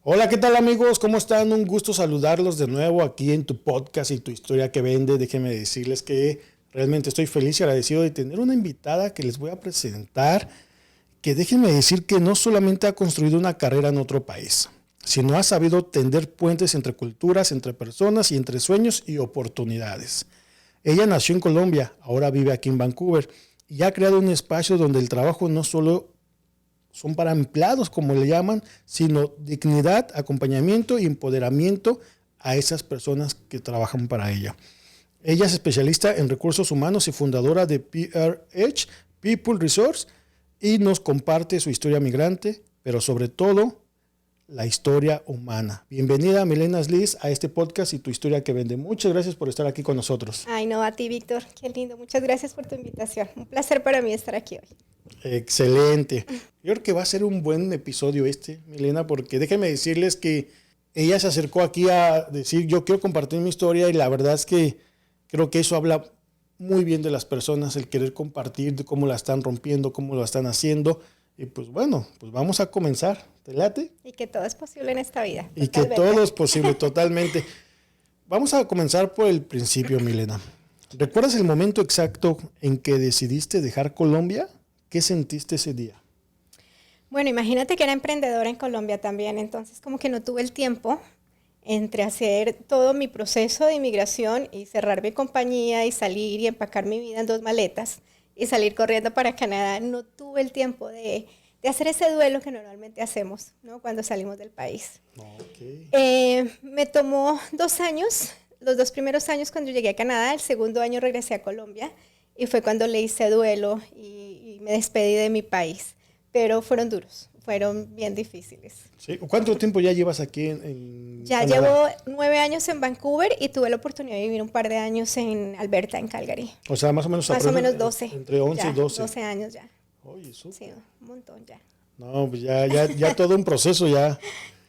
Hola, ¿qué tal amigos? ¿Cómo están? Un gusto saludarlos de nuevo aquí en tu podcast y tu historia que vende. Déjenme decirles que realmente estoy feliz y agradecido de tener una invitada que les voy a presentar, que déjenme decir que no solamente ha construido una carrera en otro país, sino ha sabido tender puentes entre culturas, entre personas y entre sueños y oportunidades. Ella nació en Colombia, ahora vive aquí en Vancouver y ha creado un espacio donde el trabajo no solo son para empleados, como le llaman, sino dignidad, acompañamiento y empoderamiento a esas personas que trabajan para ella. Ella es especialista en recursos humanos y fundadora de PRH, People Resource, y nos comparte su historia migrante, pero sobre todo la historia humana. Bienvenida, Milena Sliss, a este podcast y tu historia que vende. Muchas gracias por estar aquí con nosotros. Ay, no, a ti, Víctor. Qué lindo. Muchas gracias por tu invitación. Un placer para mí estar aquí hoy. Excelente. Yo creo que va a ser un buen episodio Milena, porque déjenme decirles que ella se acercó aquí a decir, yo quiero compartir mi historia, y la verdad es que creo que eso habla muy bien de las personas, el querer compartir de cómo la están rompiendo, cómo lo están haciendo. Y pues bueno, pues vamos a comenzar. ¿Te late? Y que todo es posible en esta vida. Y que todo es posible, totalmente. Vamos a comenzar por el principio, Milena. ¿Recuerdas el momento exacto en que decidiste dejar Colombia? ¿Qué sentiste ese día? Bueno, imagínate que era emprendedora en Colombia también, entonces como que no tuve el tiempo entre hacer todo mi proceso de inmigración y cerrar mi compañía y salir y empacar mi vida en 2 maletas y salir corriendo para Canadá. No tuve el tiempo de hacer ese duelo que normalmente hacemos, ¿no? Cuando salimos del país. Okay. Me tomó 2 años, los 2 primeros años cuando llegué a Canadá, el segundo año regresé a Colombia y fue cuando le hice duelo y me despedí de mi país. Pero fueron duros, fueron bien difíciles. ¿Sí? ¿Cuánto tiempo ya llevas aquí Ya Canadá? llevo 9 años en Vancouver y tuve la oportunidad de vivir un par de años en Alberta, en Calgary. O sea, más o menos. Más o menos 12. Entre 11 ya, y 12. 12 años ya. Oye, súper. Sí, un montón ya. No, pues ya todo un proceso ya.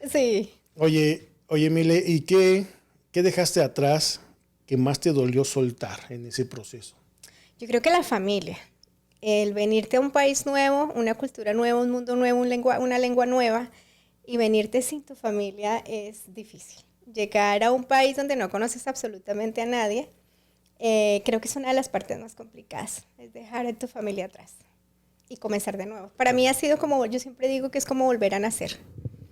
Sí. Oye, Mile, ¿y qué dejaste atrás que más te dolió soltar en ese proceso? Yo creo que la familia. El venirte a un país nuevo, una cultura nueva, un mundo nuevo, una lengua nueva, y venirte sin tu familia es difícil. Llegar a un país donde no conoces absolutamente a nadie, creo que es una de las partes más complicadas, es dejar a tu familia atrás y comenzar de nuevo. Para mí ha sido como, yo siempre digo que es como volver a nacer.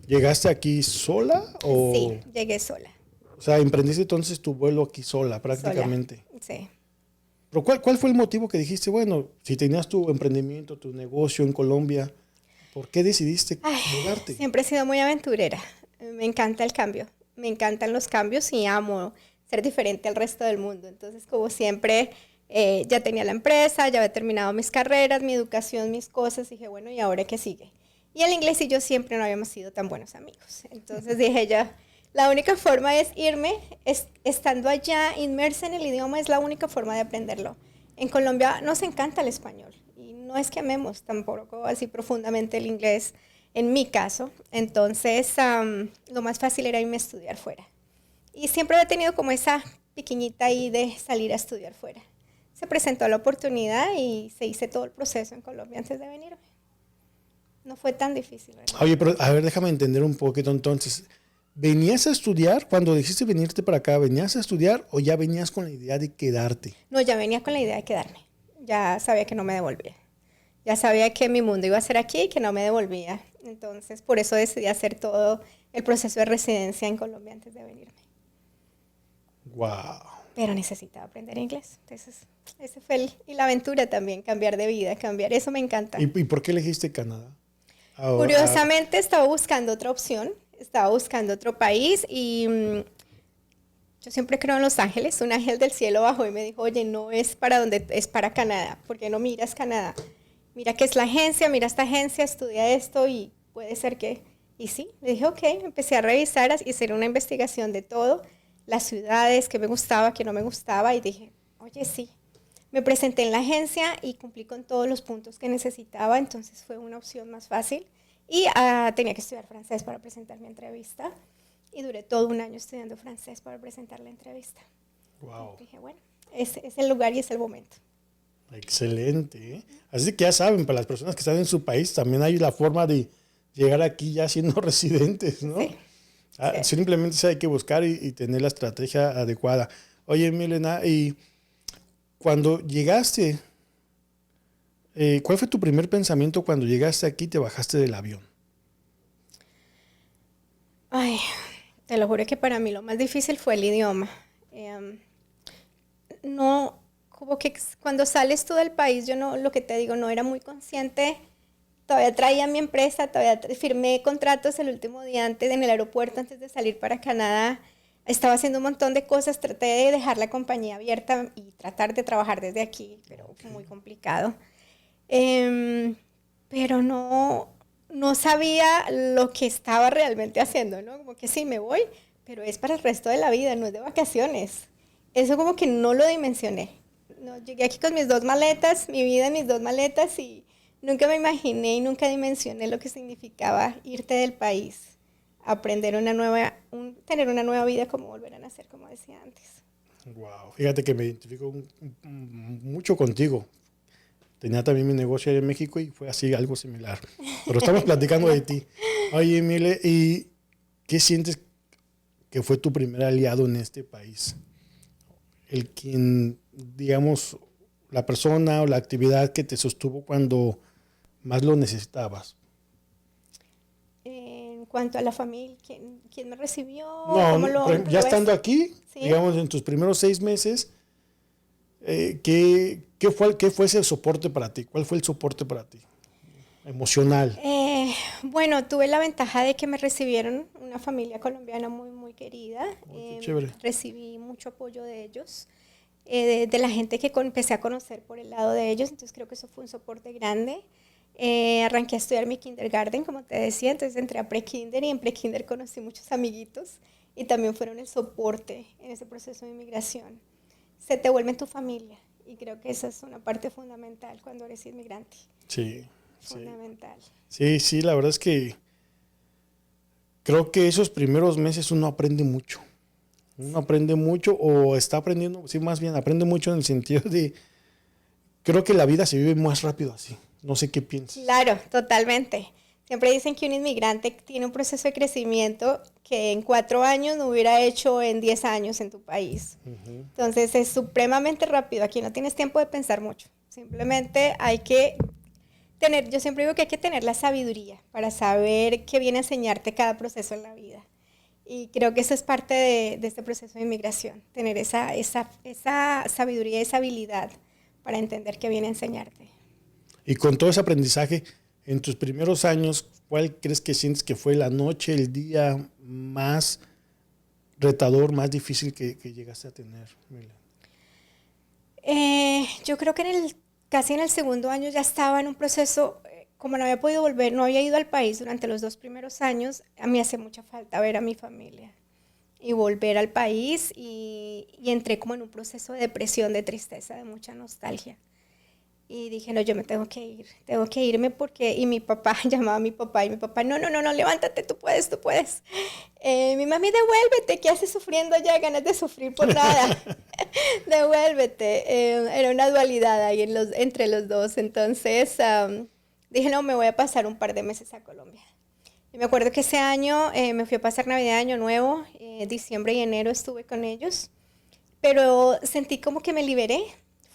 ¿Llegaste aquí sola o...? Sí, llegué sola. O sea, emprendiste entonces tu vuelo aquí sola, prácticamente. Sola. Sí. Pero ¿cuál fue el motivo que dijiste, bueno, si tenías tu emprendimiento, tu negocio en Colombia, ¿por qué decidiste mudarte? Siempre he sido muy aventurera. Me encanta el cambio. Me encantan los cambios y amo ser diferente al resto del mundo. Entonces, como siempre, ya tenía la empresa, ya había terminado mis carreras, mi educación, mis cosas. Dije, bueno, ¿y ahora qué sigue? Y el inglés y yo siempre no habíamos sido tan buenos amigos. Entonces dije ya, la única forma es irme, estando allá, inmersa en el idioma, es la única forma de aprenderlo. En Colombia nos encanta el español y no es que amemos tampoco así profundamente el inglés, en mi caso. Entonces, lo más fácil era irme a estudiar fuera. Y siempre he tenido como esa pequeñita ahí de salir a estudiar fuera. Se presentó la oportunidad y se hizo todo el proceso en Colombia antes de venirme. No fue tan difícil, ¿verdad? Oye, pero a ver, déjame entender un poquito entonces. ¿Venías a estudiar? Cuando dijiste venirte para acá, ¿venías a estudiar o ya venías con la idea de quedarte? No, ya venía con la idea de quedarme. Ya sabía que no me devolvía. Ya sabía que mi mundo iba a ser aquí y que no me devolvía. Entonces, por eso decidí hacer todo el proceso de residencia en Colombia antes de venirme. Wow. Pero necesitaba aprender inglés. Entonces, ese fue y la aventura también, cambiar de vida, cambiar. Eso me encanta. ¿Y por qué elegiste Canadá? Curiosamente, estaba buscando otra opción. Estaba buscando otro país y yo siempre creo en Los Ángeles. Un ángel del cielo bajó y me dijo, oye, no es para donde, es para Canadá. ¿Por qué no miras Canadá? Mira qué es la agencia, mira esta agencia, estudia esto y puede ser que... Y sí, le dije, ok, empecé a revisar y hacer una investigación de todo, las ciudades, qué me gustaba, qué no me gustaba y dije, oye, sí. Me presenté en la agencia y cumplí con todos los puntos que necesitaba, entonces fue una opción más fácil. Y tenía que estudiar francés para presentar mi entrevista. Y duré todo un año estudiando francés para presentar la entrevista. Wow. Y dije, bueno, es el lugar y es el momento. Excelente, ¿eh? Así que ya saben, para las personas que están en su país, también hay la forma de llegar aquí ya siendo residentes, ¿no? Sí. Sí. Simplemente hay que buscar y tener la estrategia adecuada. Oye, Milena, y cuando llegaste, ¿cuál fue tu primer pensamiento cuando llegaste aquí y te bajaste del avión? Ay, te lo juro que para mí lo más difícil fue el idioma. Em, no, como que cuando sales tú del país, yo no, lo que te digo, no era muy consciente. Todavía traía mi empresa, todavía firmé contratos el último día antes en el aeropuerto, antes de salir para Canadá. Estaba haciendo un montón de cosas, traté de dejar la compañía abierta y tratar de trabajar desde aquí, pero fue muy complicado. Em, pero no sabía lo que estaba realmente haciendo, ¿no? Como que sí, me voy, pero es para el resto de la vida, no es de vacaciones. Eso como que no lo dimensioné. No, llegué aquí con mis dos maletas, mi vida en mis dos maletas y nunca me imaginé y nunca dimensioné lo que significaba irte del país, aprender tener una nueva vida, como volver a nacer, como decía antes. Wow, fíjate que me identifico mucho contigo. Tenía también mi negocio allá en México y fue así, algo similar. Pero estamos Qué platicando bueno. de ti. Oye, Mile, ¿y qué sientes que fue tu primer aliado en este país? El quien, digamos, la persona o la actividad que te sostuvo cuando más lo necesitabas. En cuanto a la familia, ¿quién me recibió? No, ¿Cómo por ejemplo, ya lo ves? estando aquí, ¿Sí? digamos, en tus primeros 6 meses, ¿qué fue ese soporte para ti? ¿Cuál fue el soporte para ti? Emocional. Eh, bueno, tuve la ventaja de que me recibieron una familia colombiana muy, muy querida. Oh, qué chévere. Recibí mucho apoyo de ellos, de la gente que empecé a conocer por el lado de ellos, entonces creo que eso fue un soporte grande. Arranqué a estudiar mi kindergarten, como te decía, entonces entré a pre-kinder y en pre-kinder conocí muchos amiguitos y también fueron el soporte en ese proceso de inmigración. Se te vuelve en tu familia y creo que esa es una parte fundamental cuando eres inmigrante. Sí, sí. Fundamental. Sí, sí, la verdad es que creo que esos primeros meses uno aprende mucho. Uno aprende mucho o está aprendiendo, sí, más bien aprende mucho en el sentido de, creo que la vida se vive más rápido así. No sé qué piensas. Claro, totalmente. Siempre dicen que un inmigrante tiene un proceso de crecimiento que en 4 años no hubiera hecho en 10 años en tu país. Ujú. Entonces es supremamente rápido. Aquí no tienes tiempo de pensar mucho. Simplemente hay que tener, yo siempre digo que hay que tener la sabiduría para saber qué viene a enseñarte cada proceso en la vida. Y creo que eso es parte de este proceso de inmigración, tener esa sabiduría, esa habilidad para entender qué viene a enseñarte. Y con todo ese aprendizaje, en tus primeros años, ¿cuál crees que sientes que fue la noche, el día más retador, más difícil que llegaste a tener, Mila? Yo creo que casi en el segundo año ya estaba en un proceso, como no había podido volver, no había ido al país durante los 2 primeros años, a mí hace mucha falta ver a mi familia y volver al país y entré como en un proceso de depresión, de tristeza, de mucha nostalgia. Y dije, no, yo me tengo que irme porque, y mi papá, llamaba a mi papá y mi papá, no, no, no, no, levántate, tú puedes, tú puedes. Mi mami, devuélvete, ¿qué haces sufriendo ya? Ganas de sufrir por nada. Devuélvete. Era una dualidad ahí entre los dos. Entonces dije, no, me voy a pasar un par de meses a Colombia. Y me acuerdo que ese año me fui a pasar Navidad, Año Nuevo, diciembre y enero estuve con ellos, pero sentí como que me liberé.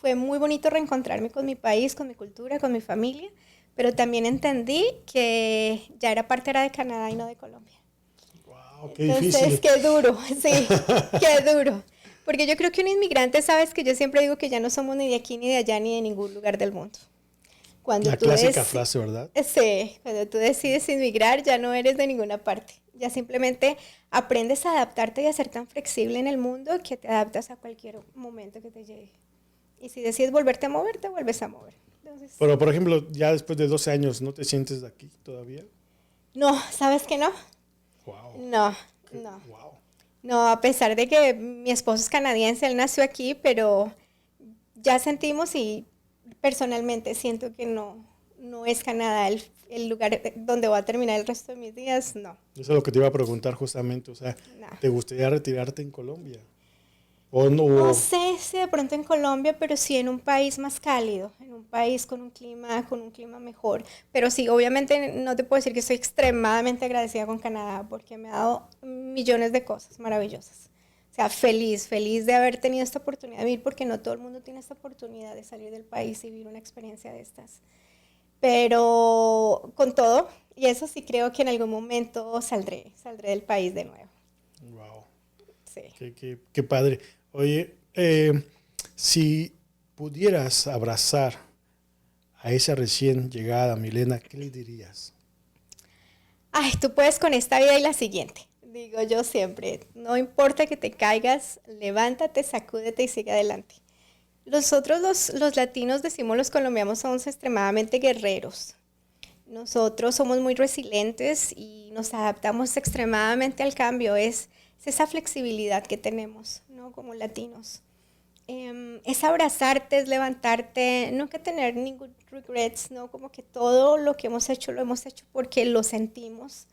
Fue muy bonito reencontrarme con mi país, con mi cultura, con mi familia, pero también entendí que ya era parte era de Canadá y no de Colombia. Wow, qué Entonces, difícil. qué duro, sí, qué duro. Porque yo creo que un inmigrante, sabes que yo siempre digo que ya no somos ni de aquí, ni de allá, ni de ningún lugar del mundo. Cuando La tú, clásica frase, ¿verdad? sí, cuando tú decides inmigrar, ya no eres de ninguna parte. Ya simplemente aprendes a adaptarte y a ser tan flexible en el mundo que te adaptas a cualquier momento que te llegue. Y si decides volverte a mover, te vuelves a mover. Entonces, Pero, por ejemplo, ya después de 12 años, ¿no te sientes de aquí todavía? no, ¿sabes qué no? Wow. No, no. Wow. No, a pesar de que mi esposo es canadiense, él nació aquí, pero ya sentimos y personalmente siento que no es Canadá el lugar donde voy a terminar el resto de mis días, no, Eso es lo que te iba a preguntar justamente. O sea, no. ¿te gustaría retirarte en Colombia? O no, No sé si de pronto en Colombia, pero sí en un país más cálido, en un país con un clima mejor. Pero sí, obviamente no te puedo decir que estoy extremadamente agradecida con Canadá porque me ha dado millones de cosas maravillosas. O sea, feliz, feliz de haber tenido esta oportunidad de vivir porque no todo el mundo tiene esta oportunidad de salir del país y vivir una experiencia de estas. Pero con todo, y eso sí creo que en algún momento saldré del país de nuevo. wow, Sí. qué padre. Oye, si pudieras abrazar a esa recién llegada Milena, ¿qué le dirías? Ay, tú puedes con esta vida y la siguiente. Digo yo siempre, no importa que te caigas, levántate, sacúdete y sigue adelante. Nosotros los latinos, decimos los colombianos, somos extremadamente guerreros. Nosotros somos muy resilientes y nos adaptamos extremadamente al cambio. Es esa flexibilidad que tenemos, ¿no? Como latinos. Es abrazarte, es levantarte, nunca tener ningún regrets, ¿no? Como que todo lo que hemos hecho lo hemos hecho porque lo sentimos.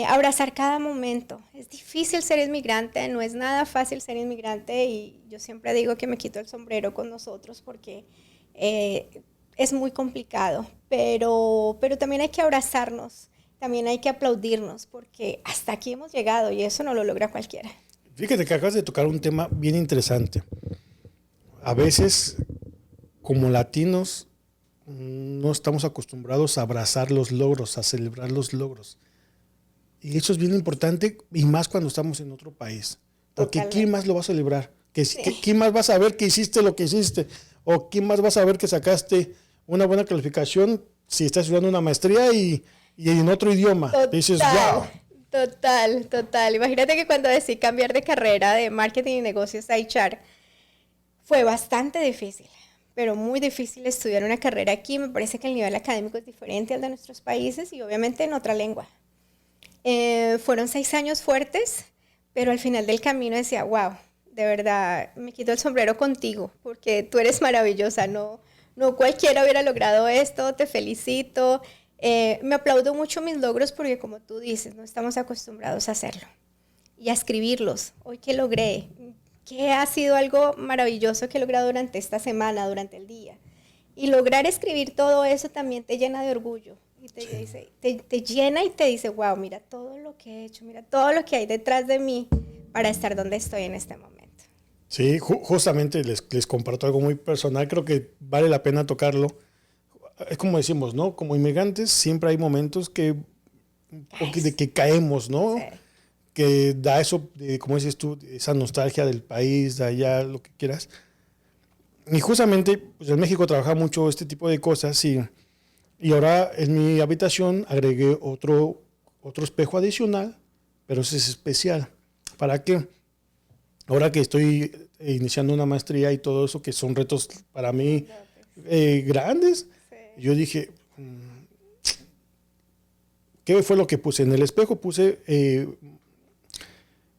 Abrazar cada momento. Es difícil ser inmigrante, no es nada fácil ser inmigrante y yo siempre digo que me quito el sombrero con nosotros porque es muy complicado, pero también hay que abrazarnos, también hay que aplaudirnos porque hasta aquí hemos llegado y eso no lo logra cualquiera. Fíjate que acabas de tocar un tema bien interesante. A veces, como latinos, no estamos acostumbrados a abrazar los logros, a celebrar los logros. Y eso es bien importante, y más cuando estamos en otro país. Porque Totalmente. ¿quién más lo va a celebrar? Sí. ¿Quién más va a saber que hiciste lo que hiciste? ¿O quién más va a saber que sacaste una buena calificación si estás estudiando una maestría y en otro idioma? Dices, Total, wow. total. Imagínate que cuando decidí cambiar de carrera de marketing y negocios a HR, fue bastante difícil, pero muy difícil estudiar una carrera aquí. Me parece que el nivel académico es diferente al de nuestros países y obviamente en otra lengua. Fueron 6 años fuertes, pero al final del camino decía, wow, de verdad, me quito el sombrero contigo, porque tú eres maravillosa, no cualquiera hubiera logrado esto, te felicito. Me aplaudo mucho mis logros porque como tú dices, no estamos acostumbrados a hacerlo y a escribirlos. Hoy que logré, que ha sido algo maravilloso que he logrado durante esta semana, durante el día. Y lograr escribir todo eso también te llena de orgullo. Y te, Sí. dice, te llena y te dice, wow, mira todo lo que he hecho, mira todo lo que hay detrás de mí para estar donde estoy en este momento. Sí, justamente les comparto algo muy personal, creo que vale la pena tocarlo. Es como decimos, ¿no? Como inmigrantes siempre hay momentos que, de que caemos, Sí, ¿no? Que da eso, como dices tú, esa nostalgia del país, de allá, lo que quieras. Y justamente, pues en México trabajaba mucho este tipo de cosas y ahora en mi habitación agregué otro espejo adicional, pero ese es especial. ¿Para qué? Ahora que estoy iniciando una maestría y todo eso, que son retos para mí grandotes. grandes, Sí. yo dije, ¿qué fue lo que puse? En el espejo puse,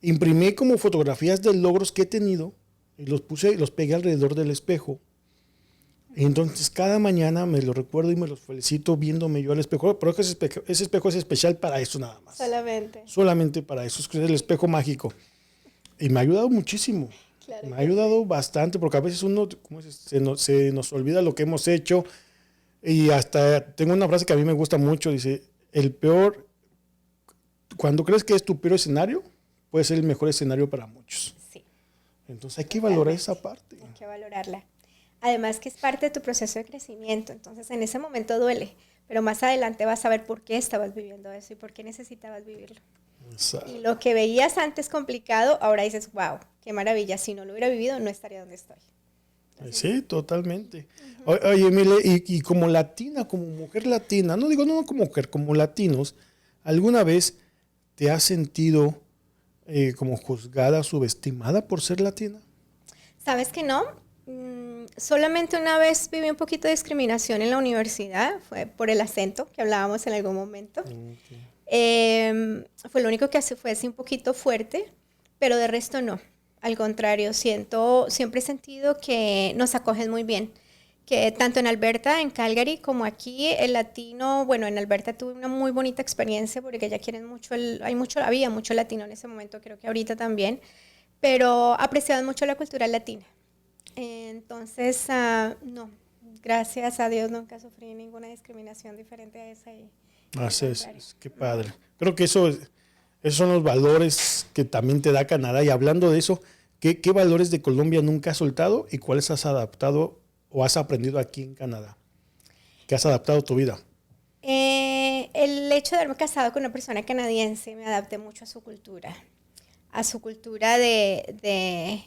imprimí como fotografías de logros que he tenido y los puse y los pegué alrededor del espejo. Y entonces cada mañana me lo recuerdo y me los felicito viéndome yo al espejo, pero ese espejo es especial para eso nada más. Solamente. Solamente para eso, es el espejo mágico. Y me ha ayudado muchísimo. Claro Me ha que sí. ayudado bastante porque a veces uno, ¿cómo se nos olvida lo que hemos hecho. Y hasta tengo una frase que a mí me gusta mucho, dice, cuando crees que es tu peor escenario, puede ser el mejor escenario para muchos. Sí, Entonces hay que valorar totalmente. esa parte. Hay que valorarla. Además que es parte de tu proceso de crecimiento, entonces en ese momento duele, pero más adelante vas a ver por qué estabas viviendo eso y por qué necesitabas vivirlo. Y lo que veías antes complicado, ahora dices, wow, qué maravilla, si no lo hubiera vivido no estaría donde estoy. Entonces, Sí, totalmente. Oye, Mile, y como latina, como mujer latina, no digo no como mujer, como latinos, ¿alguna vez te has sentido como juzgada, subestimada por ser latina? ¿sabes que no? Solamente una vez viví un poquito de discriminación en la universidad, fue por el acento que hablábamos en algún momento. Okay. Fue lo único que fue así un poquito fuerte, pero de resto no. Al contrario, siempre he sentido que nos acogen muy bien. Que tanto en Alberta, en Calgary, como aquí, el latino, bueno, en Alberta tuve una muy bonita experiencia porque ya quieren mucho, había mucho latino en ese momento, creo que ahorita también, pero apreciaban mucho la cultura latina. Entonces, no, gracias a Dios nunca sufrí ninguna discriminación diferente a esa. Así es, qué padre. Creo que esos son los valores que también te da Canadá. Y hablando de eso, ¿qué valores de Colombia nunca has soltado y cuáles has adaptado o has aprendido aquí en Canadá? ¿Qué has adaptado a tu vida? El hecho de haberme casado con una persona canadiense, me adapté mucho a su cultura de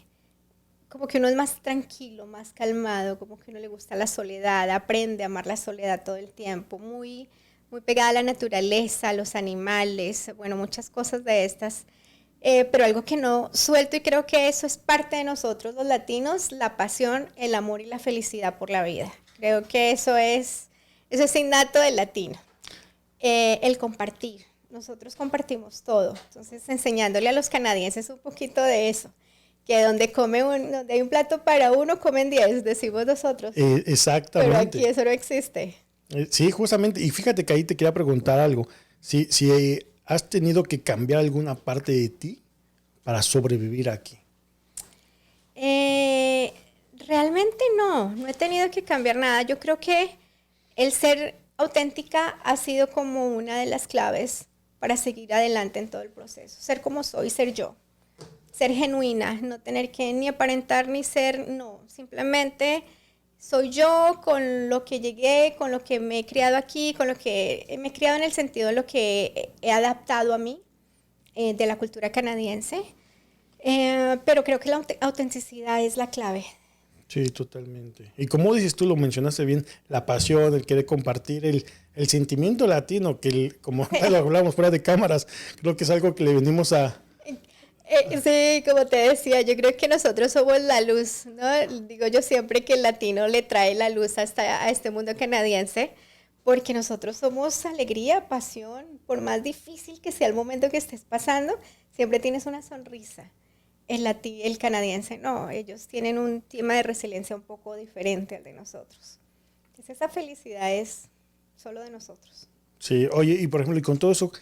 como que uno es más tranquilo, más calmado, como que uno le gusta la soledad, aprende a amar la soledad todo el tiempo, muy, muy pegada a la naturaleza, a los animales, bueno, muchas cosas de estas. Pero algo que no suelto y creo que eso es parte de nosotros los latinos, la pasión, el amor y la felicidad por la vida. Creo que eso es innato del latino. El compartir. Nosotros compartimos todo. Entonces, enseñándole a los canadienses un poquito de eso. Que donde hay un plato para uno, comen 10, decimos nosotros. Exactamente. Pero aquí eso no existe. Sí, justamente. Y fíjate que ahí te quería preguntar algo. Si ¿has tenido que cambiar alguna parte de ti para sobrevivir aquí? Realmente no he tenido que cambiar nada. Yo creo que el ser auténtica ha sido como una de las claves para seguir adelante en todo el proceso. Ser como soy, ser yo. Ser genuina, no tener que ni aparentar ni ser, no. Simplemente soy yo con lo que llegué, con lo que me he criado aquí, con lo que me he criado en el sentido de lo que he adaptado a mí, de la cultura canadiense. Pero creo que la autenticidad es la clave. Sí, totalmente. Y como dices tú, lo mencionaste bien, la pasión, el querer compartir, el sentimiento latino, que como lo hablamos fuera de cámaras, creo que es algo que le venimos a... Sí, como te decía, yo creo que nosotros somos la luz, ¿no? Digo yo siempre que el latino le trae la luz a este mundo canadiense, porque nosotros somos alegría, pasión, por más difícil que sea el momento que estés pasando, siempre tienes una sonrisa. El canadiense no, ellos tienen un tema de resiliencia un poco diferente al de nosotros. Entonces esa felicidad es solo de nosotros. Sí, oye, y por ejemplo, y con todo eso,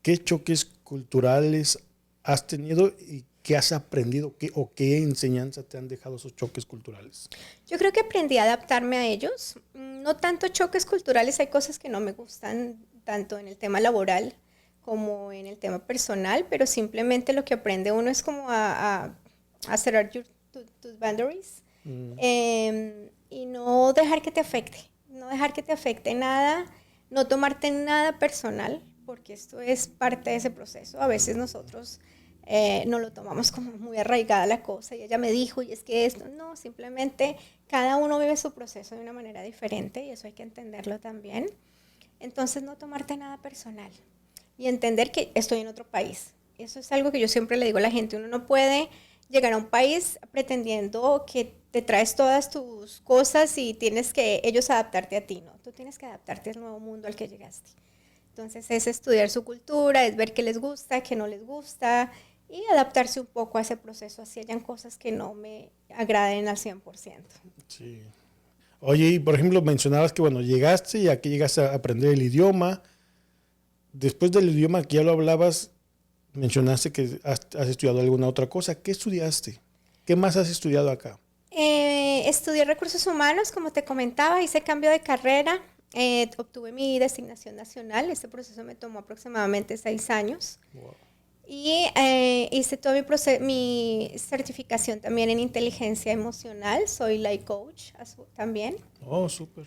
¿qué choques culturales has tenido y qué has aprendido o qué enseñanza te han dejado esos choques culturales? Yo creo que aprendí a adaptarme a ellos. No tanto choques culturales, hay cosas que no me gustan tanto en el tema laboral como en el tema personal, pero simplemente lo que aprende uno es como a cerrar tus boundaries y no dejar que te afecte nada, no tomarte nada personal, porque esto es parte de ese proceso. A veces nosotros no lo tomamos como muy arraigada la cosa y ella me dijo y es que esto, no, simplemente cada uno vive su proceso de una manera diferente y eso hay que entenderlo también. Entonces no tomarte nada personal y entender que estoy en otro país. Eso es algo que yo siempre le digo a la gente, uno no puede llegar a un país pretendiendo que te traes todas tus cosas y tienes que ellos adaptarte a ti, no, tú tienes que adaptarte al nuevo mundo al que llegaste. Entonces es estudiar su cultura, es ver qué les gusta, qué no les gusta y adaptarse un poco a ese proceso, así hayan cosas que no me agraden al 100%. Sí. Oye, y por ejemplo, mencionabas que bueno, llegaste y aquí llegaste a aprender el idioma. Después del idioma que ya lo hablabas, mencionaste que has estudiado alguna otra cosa. ¿Qué estudiaste? ¿Qué más has estudiado acá? Estudié recursos humanos, como te comentaba, hice cambio de carrera, obtuve mi designación nacional, este proceso me tomó aproximadamente 6 años. Wow. Y hice toda mi certificación también en inteligencia emocional, soy life coach también. Oh, súper.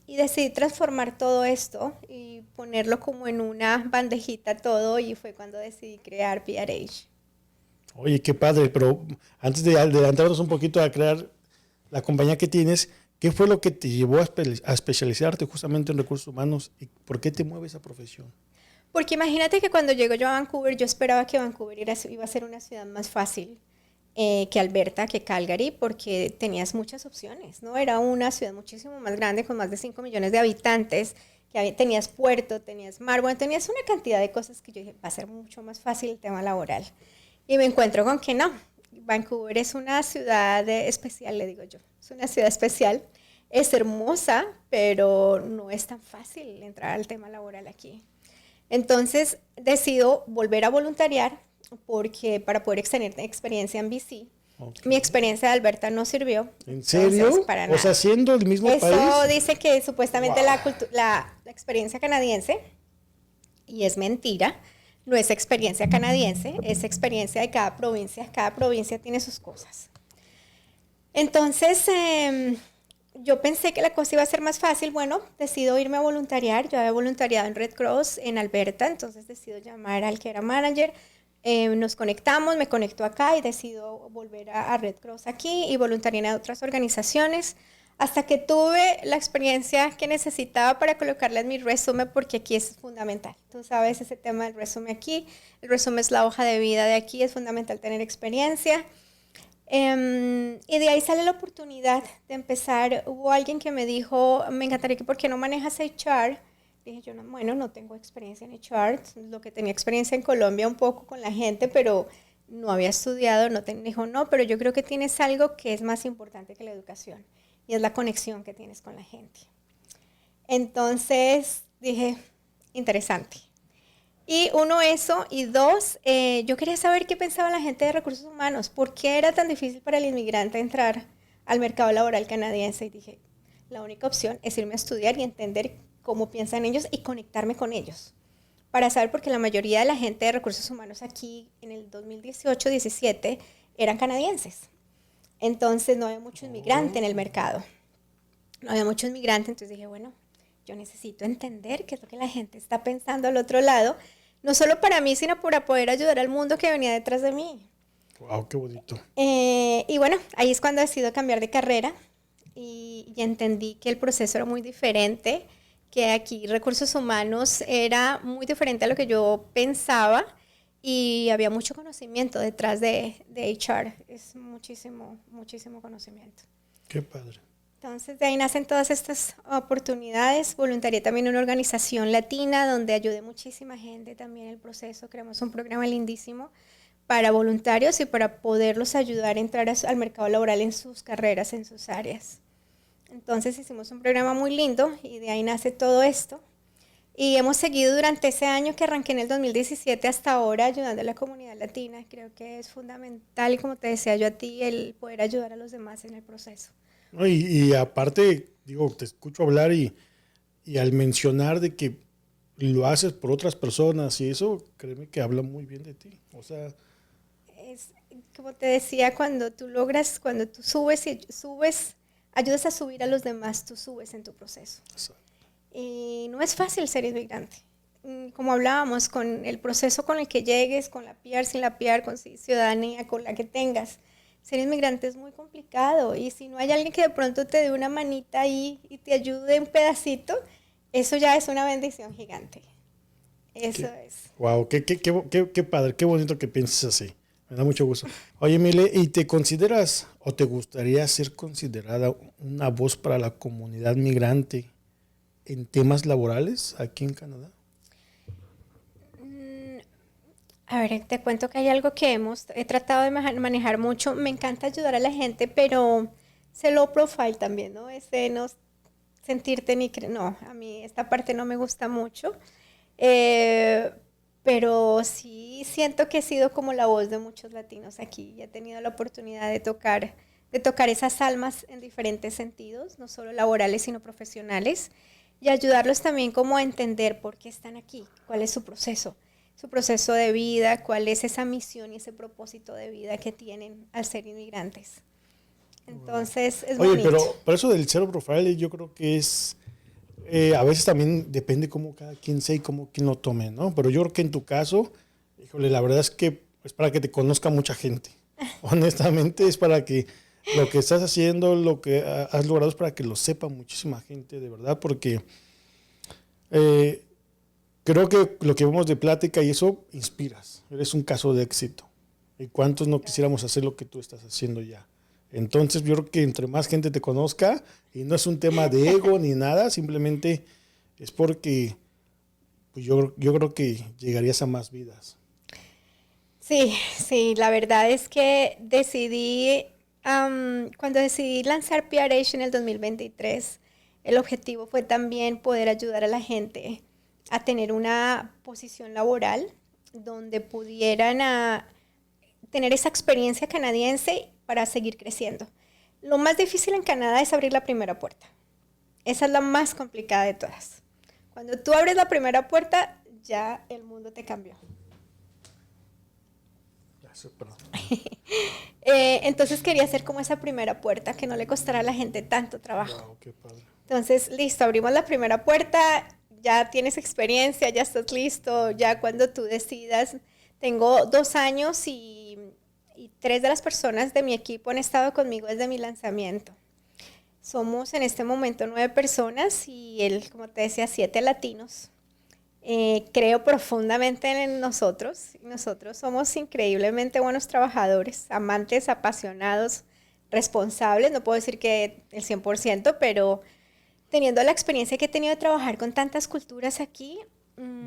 Y decidí transformar todo esto y ponerlo como en una bandejita todo y fue cuando decidí crear PRH. Oye, qué padre, pero antes de adelantarnos un poquito a crear la compañía que tienes, ¿qué fue lo que te llevó a especializarte justamente en recursos humanos y por qué te mueve esa profesión? Porque imagínate que cuando llego yo a Vancouver, yo esperaba que Vancouver iba a ser una ciudad más fácil que Alberta, que Calgary, porque tenías muchas opciones, ¿no? Era una ciudad muchísimo más grande, con más de 5 millones de habitantes, que tenías puerto, tenías mar, bueno, tenías una cantidad de cosas que yo dije, va a ser mucho más fácil el tema laboral. Y me encuentro con que no, Vancouver es una ciudad especial, le digo yo, es una ciudad especial, es hermosa, pero no es tan fácil entrar al tema laboral aquí. Entonces decido volver a voluntariar porque para poder extender experiencia en BC. Okay. Mi experiencia de Alberta no sirvió. ¿En serio? Entonces, para nada. O sea, siendo el mismo país. Eso dice que supuestamente la experiencia canadiense, y es mentira, no es experiencia canadiense, es experiencia de cada provincia tiene sus cosas. Entonces, yo pensé que la cosa iba a ser más fácil. Bueno, decido irme a voluntariar. Yo había voluntariado en Red Cross en Alberta, entonces decido llamar al que era manager. Nos conectamos, me conecto acá y decido volver a Red Cross aquí y voluntarié en otras organizaciones hasta que tuve la experiencia que necesitaba para colocarla en mi resumen, porque aquí es fundamental. Tú sabes ese tema del resumen aquí. El resumen es la hoja de vida de aquí, es fundamental tener experiencia. Y de ahí sale la oportunidad de empezar. Hubo alguien que me dijo, me encantaría que ¿por qué no manejas HR? Dije yo, no, bueno, no tengo experiencia en HR, lo que tenía experiencia en Colombia un poco con la gente, pero no había estudiado, dijo, no, pero yo creo que tienes algo que es más importante que la educación, y es la conexión que tienes con la gente. Entonces dije, interesante. Y uno, eso, y dos, yo quería saber qué pensaba la gente de recursos humanos, por qué era tan difícil para el inmigrante entrar al mercado laboral canadiense, y dije, la única opción es irme a estudiar y entender cómo piensan ellos y conectarme con ellos, para saber, porque la mayoría de la gente de recursos humanos aquí en el 2018-17 eran canadienses. Entonces no había mucho inmigrante en el mercado. No había mucho inmigrante, entonces dije, bueno, yo necesito entender qué es lo que la gente está pensando al otro lado, no solo para mí, sino para poder ayudar al mundo que venía detrás de mí. Wow, qué bonito. Y bueno, ahí es cuando decido cambiar de carrera y entendí que el proceso era muy diferente, que aquí recursos humanos era muy diferente a lo que yo pensaba, y había mucho conocimiento detrás de HR. Es muchísimo, muchísimo conocimiento. Qué padre. Entonces, de ahí nacen todas estas oportunidades. Voluntarié también en una organización latina donde ayudé muchísima gente también en el proceso. Creamos un programa lindísimo para voluntarios y para poderlos ayudar a entrar al mercado laboral en sus carreras, en sus áreas. Entonces hicimos un programa muy lindo y de ahí nace todo esto. Y hemos seguido durante ese año que arranqué en el 2017 hasta ahora ayudando a la comunidad latina. Creo que es fundamental, y como te decía yo a ti, el poder ayudar a los demás en el proceso. No, y aparte, digo, te escucho hablar y al mencionar de que lo haces por otras personas y eso, créeme que habla muy bien de ti. O sea, es, como te decía, cuando tú subes y subes, ayudas a subir a los demás, tú subes en tu proceso. Exacto. Y no es fácil ser inmigrante. Como hablábamos, con el proceso con el que llegues, con la PR, sin la PR, con ciudadanía, con la que tengas, ser inmigrante es muy complicado. Y si no hay alguien que de pronto te dé una manita ahí y te ayude un pedacito, eso ya es una bendición gigante. Eso es. Wow, qué padre, qué bonito que pienses así. Me da mucho gusto. Oye, Mile, ¿y te consideras o te gustaría ser considerada una voz para la comunidad migrante en temas laborales aquí en Canadá? A ver, te cuento que hay algo que he tratado de manejar mucho. Me encanta ayudar a la gente, pero sé low profile también, ¿no? Ese no sentirte no, a mí esta parte no me gusta mucho. Pero sí siento que he sido como la voz de muchos latinos aquí, y he tenido la oportunidad de tocar esas almas en diferentes sentidos, no solo laborales, sino profesionales, y ayudarlos también como a entender por qué están aquí, cuál es su proceso de vida, cuál es esa misión y ese propósito de vida que tienen al ser inmigrantes. Entonces, es bonito. Oye, pero eso del zero profile yo creo que es, a veces también depende cómo cada quien sea y cómo quien lo tome, ¿no? Pero yo creo que en tu caso, híjole, la verdad es que es para que te conozca mucha gente. Honestamente, es para que lo que estás haciendo, lo que has logrado es para que lo sepa muchísima gente, de verdad, porque creo que lo que vemos de plática y eso inspiras. Eres un caso de éxito. ¿Y cuántos no quisiéramos hacer lo que tú estás haciendo ya? Entonces yo creo que entre más gente te conozca, y no es un tema de ego ni nada, simplemente es porque pues yo creo que llegarías a más vidas. Sí, la verdad es que cuando decidí lanzar PRH en el 2023, el objetivo fue también poder ayudar a la gente a tener una posición laboral donde pudieran tener esa experiencia canadiense para seguir creciendo. Lo más difícil en Canadá es abrir la primera puerta. Esa es la más complicada de todas. Cuando tú abres la primera puerta, ya el mundo te cambió. Entonces quería hacer como esa primera puerta, que no le costara a la gente tanto trabajo. Wow, qué padre. Entonces, listo, abrimos la primera puerta, ya tienes experiencia, ya estás listo, ya cuando tú decidas. Tengo 2 años y 3 de las personas de mi equipo han estado conmigo desde mi lanzamiento. Somos en este momento 9 personas y como te decía, 7 latinos. Creo profundamente en nosotros. Nosotros somos increíblemente buenos trabajadores, amantes, apasionados, responsables. No puedo decir que el 100%, pero teniendo la experiencia que he tenido de trabajar con tantas culturas aquí,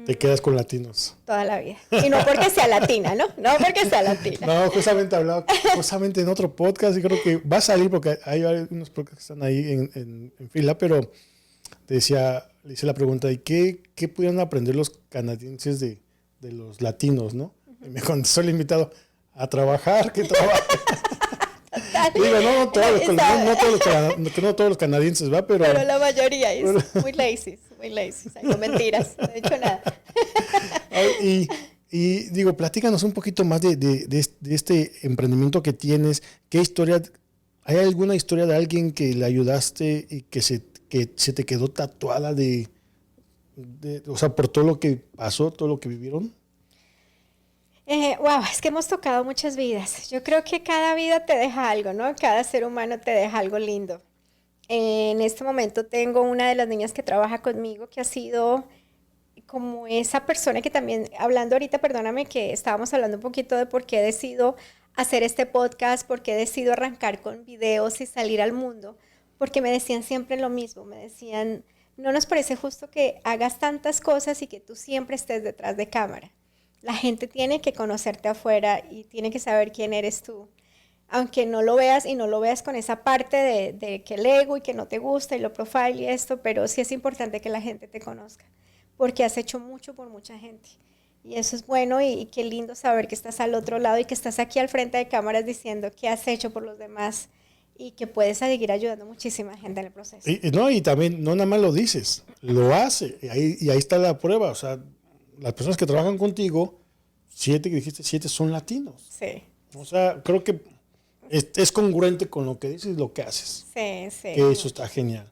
Te quedas con latinos. toda la vida. Y no porque sea latina, ¿no? No porque sea latina. No, justamente hablaba en otro podcast y creo que va a salir porque hay unos podcasts que están ahí en fila, pero le hice la pregunta, ¿y qué pudieron aprender los canadienses de los latinos, no? Y me contestó el invitado, a trabajar, que trabajen. Digo, no todos los canadienses, ¿va? Pero la mayoría es muy lazy, no mentiras, no he dicho nada. Y digo, platícanos un poquito más de este emprendimiento que tienes. ¿Qué historia, hay alguna historia de alguien que le ayudaste y que se te quedó tatuada o sea, por todo lo que pasó, todo lo que vivieron? Wow, es que hemos tocado muchas vidas. Yo creo que cada vida te deja algo, ¿no? Cada ser humano te deja algo lindo. En este momento tengo una de las niñas que trabaja conmigo que ha sido como esa persona que también, hablando ahorita, perdóname, que estábamos hablando un poquito de por qué decido hacer este podcast, por qué decido arrancar con videos y salir al mundo, porque me decían siempre lo mismo, me decían, no nos parece justo que hagas tantas cosas y que tú siempre estés detrás de cámara. La gente tiene que conocerte afuera y tiene que saber quién eres tú. Aunque no lo veas y no lo veas con esa parte de que el ego y que no te gusta y lo profile y esto, pero sí es importante que la gente te conozca, porque has hecho mucho por mucha gente. Y eso es bueno y qué lindo saber que estás al otro lado y que estás aquí al frente de cámaras diciendo qué has hecho por los demás y que puedes seguir ayudando a muchísima gente en el proceso. Y también no nada más lo dices, lo hace. Y ahí está la prueba. O sea, las personas que trabajan contigo, 7 que dijiste, 7 son latinos. Sí. O sea, creo que es congruente con lo que dices y lo que haces. Sí, sí. Que eso está genial.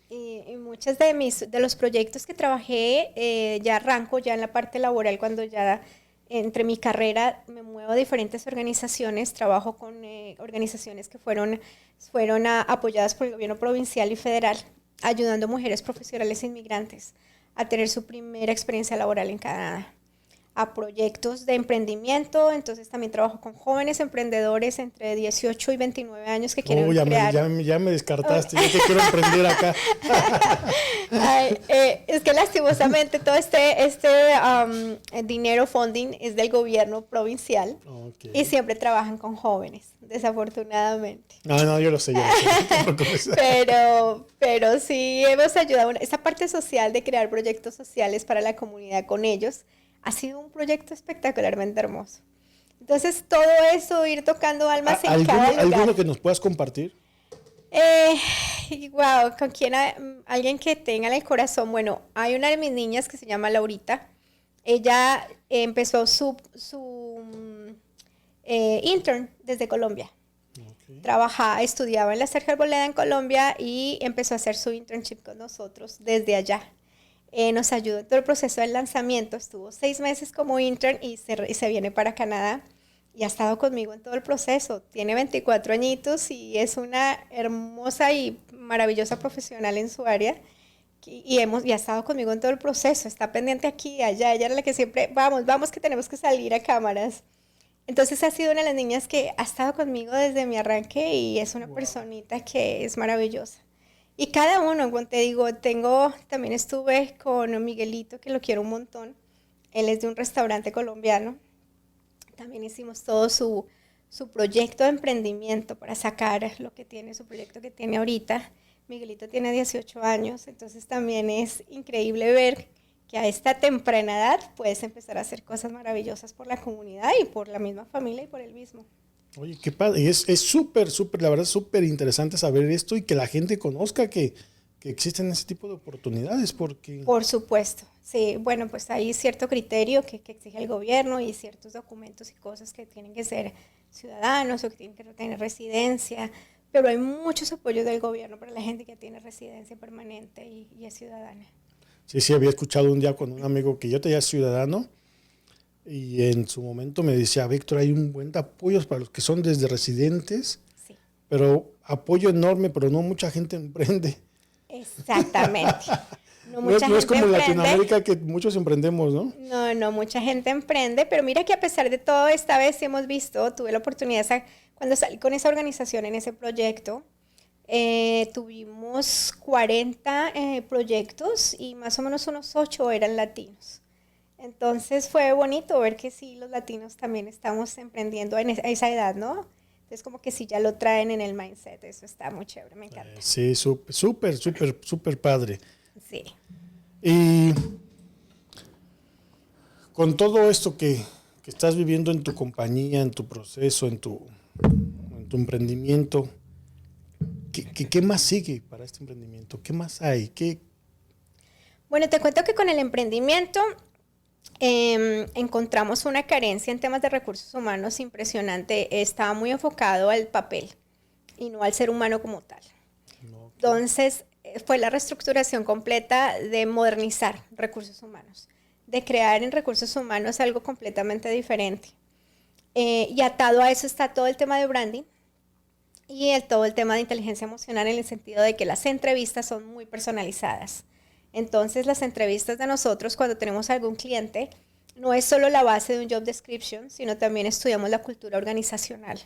Y muchos de los proyectos que trabajé, ya arranco ya en la parte laboral cuando ya entre mi carrera me muevo a diferentes organizaciones, trabajo con organizaciones que fueron apoyadas por el gobierno provincial y federal, ayudando a mujeres profesionales e inmigrantes a tener su primera experiencia laboral en Canadá, a proyectos de emprendimiento. Entonces también trabajo con jóvenes emprendedores entre 18 y 29 años que quieren crear. Ya me descartaste, yo te quiero emprender acá. Ay, es que lastimosamente todo dinero funding es del gobierno provincial. Okay. Y siempre trabajan con jóvenes, desafortunadamente. No, yo lo sé. Pero sí hemos ayudado esa parte social de crear proyectos sociales para la comunidad con ellos. Ha sido un proyecto espectacularmente hermoso. Entonces, todo eso, ir tocando almas en cada lugar. ¿Alguno que nos puedas compartir? Wow, ¿con quién? Alguien que tenga en el corazón. Bueno, hay una de mis niñas que se llama Laurita. Ella empezó su intern desde Colombia. Okay. Estudiaba en la Sergio Arboleda en Colombia y empezó a hacer su internship con nosotros desde allá. Nos ayudó en todo el proceso del lanzamiento, estuvo 6 meses como intern y se viene para Canadá y ha estado conmigo en todo el proceso. Tiene 24 añitos y es una hermosa y maravillosa profesional en su área y ha estado conmigo en todo el proceso, está pendiente aquí, allá. Ella era la que siempre, vamos que tenemos que salir a cámaras. Entonces ha sido una de las niñas que ha estado conmigo desde mi arranque y es una personita que es maravillosa. Y cada uno, como te digo, también estuve con Miguelito, que lo quiero un montón. Él es de un restaurante colombiano. También hicimos todo su proyecto de emprendimiento para sacar su proyecto que tiene ahorita. Miguelito tiene 18 años, entonces también es increíble ver que a esta temprana edad puedes empezar a hacer cosas maravillosas por la comunidad y por la misma familia y por el mismo. Oye, qué padre. Y es súper, la verdad, súper interesante saber esto y que la gente conozca que existen ese tipo de oportunidades, porque... Por supuesto, sí. Bueno, pues hay cierto criterio que exige el gobierno y ciertos documentos y cosas que tienen que ser ciudadanos o que tienen que tener residencia, pero hay muchos apoyos del gobierno para la gente que tiene residencia permanente y es ciudadana. Sí, había escuchado un día con un amigo que yo tenía ciudadano y en su momento me decía, Víctor, hay un buen de apoyos para los que son desde residentes, sí, pero apoyo enorme, pero no mucha gente emprende. Exactamente. No es como en Latinoamérica que muchos emprendemos, ¿no? No, mucha gente emprende, pero mira que a pesar de todo, esta vez hemos visto, tuve la oportunidad, cuando salí con esa organización en ese proyecto, tuvimos 40 proyectos y más o menos unos 8 eran latinos. Entonces fue bonito ver que sí, los latinos también estamos emprendiendo en esa edad, ¿no? Entonces como que sí ya lo traen en el mindset, eso está muy chévere, me encanta. Sí, súper padre. Sí. Y con todo esto que estás viviendo en tu compañía, en tu proceso, en tu emprendimiento, ¿qué más sigue para este emprendimiento? ¿Qué más hay? Bueno, te cuento que con el emprendimiento encontramos una carencia en temas de recursos humanos impresionante. Estaba muy enfocado al papel y no al ser humano como tal. Okay. Entonces, fue la reestructuración completa de modernizar recursos humanos, de crear en recursos humanos algo completamente diferente. Y atado a eso está todo el tema de branding y todo el tema de inteligencia emocional en el sentido de que las entrevistas son muy personalizadas. Entonces, las entrevistas de nosotros cuando tenemos algún cliente no es solo la base de un job description, sino también estudiamos la cultura organizacional.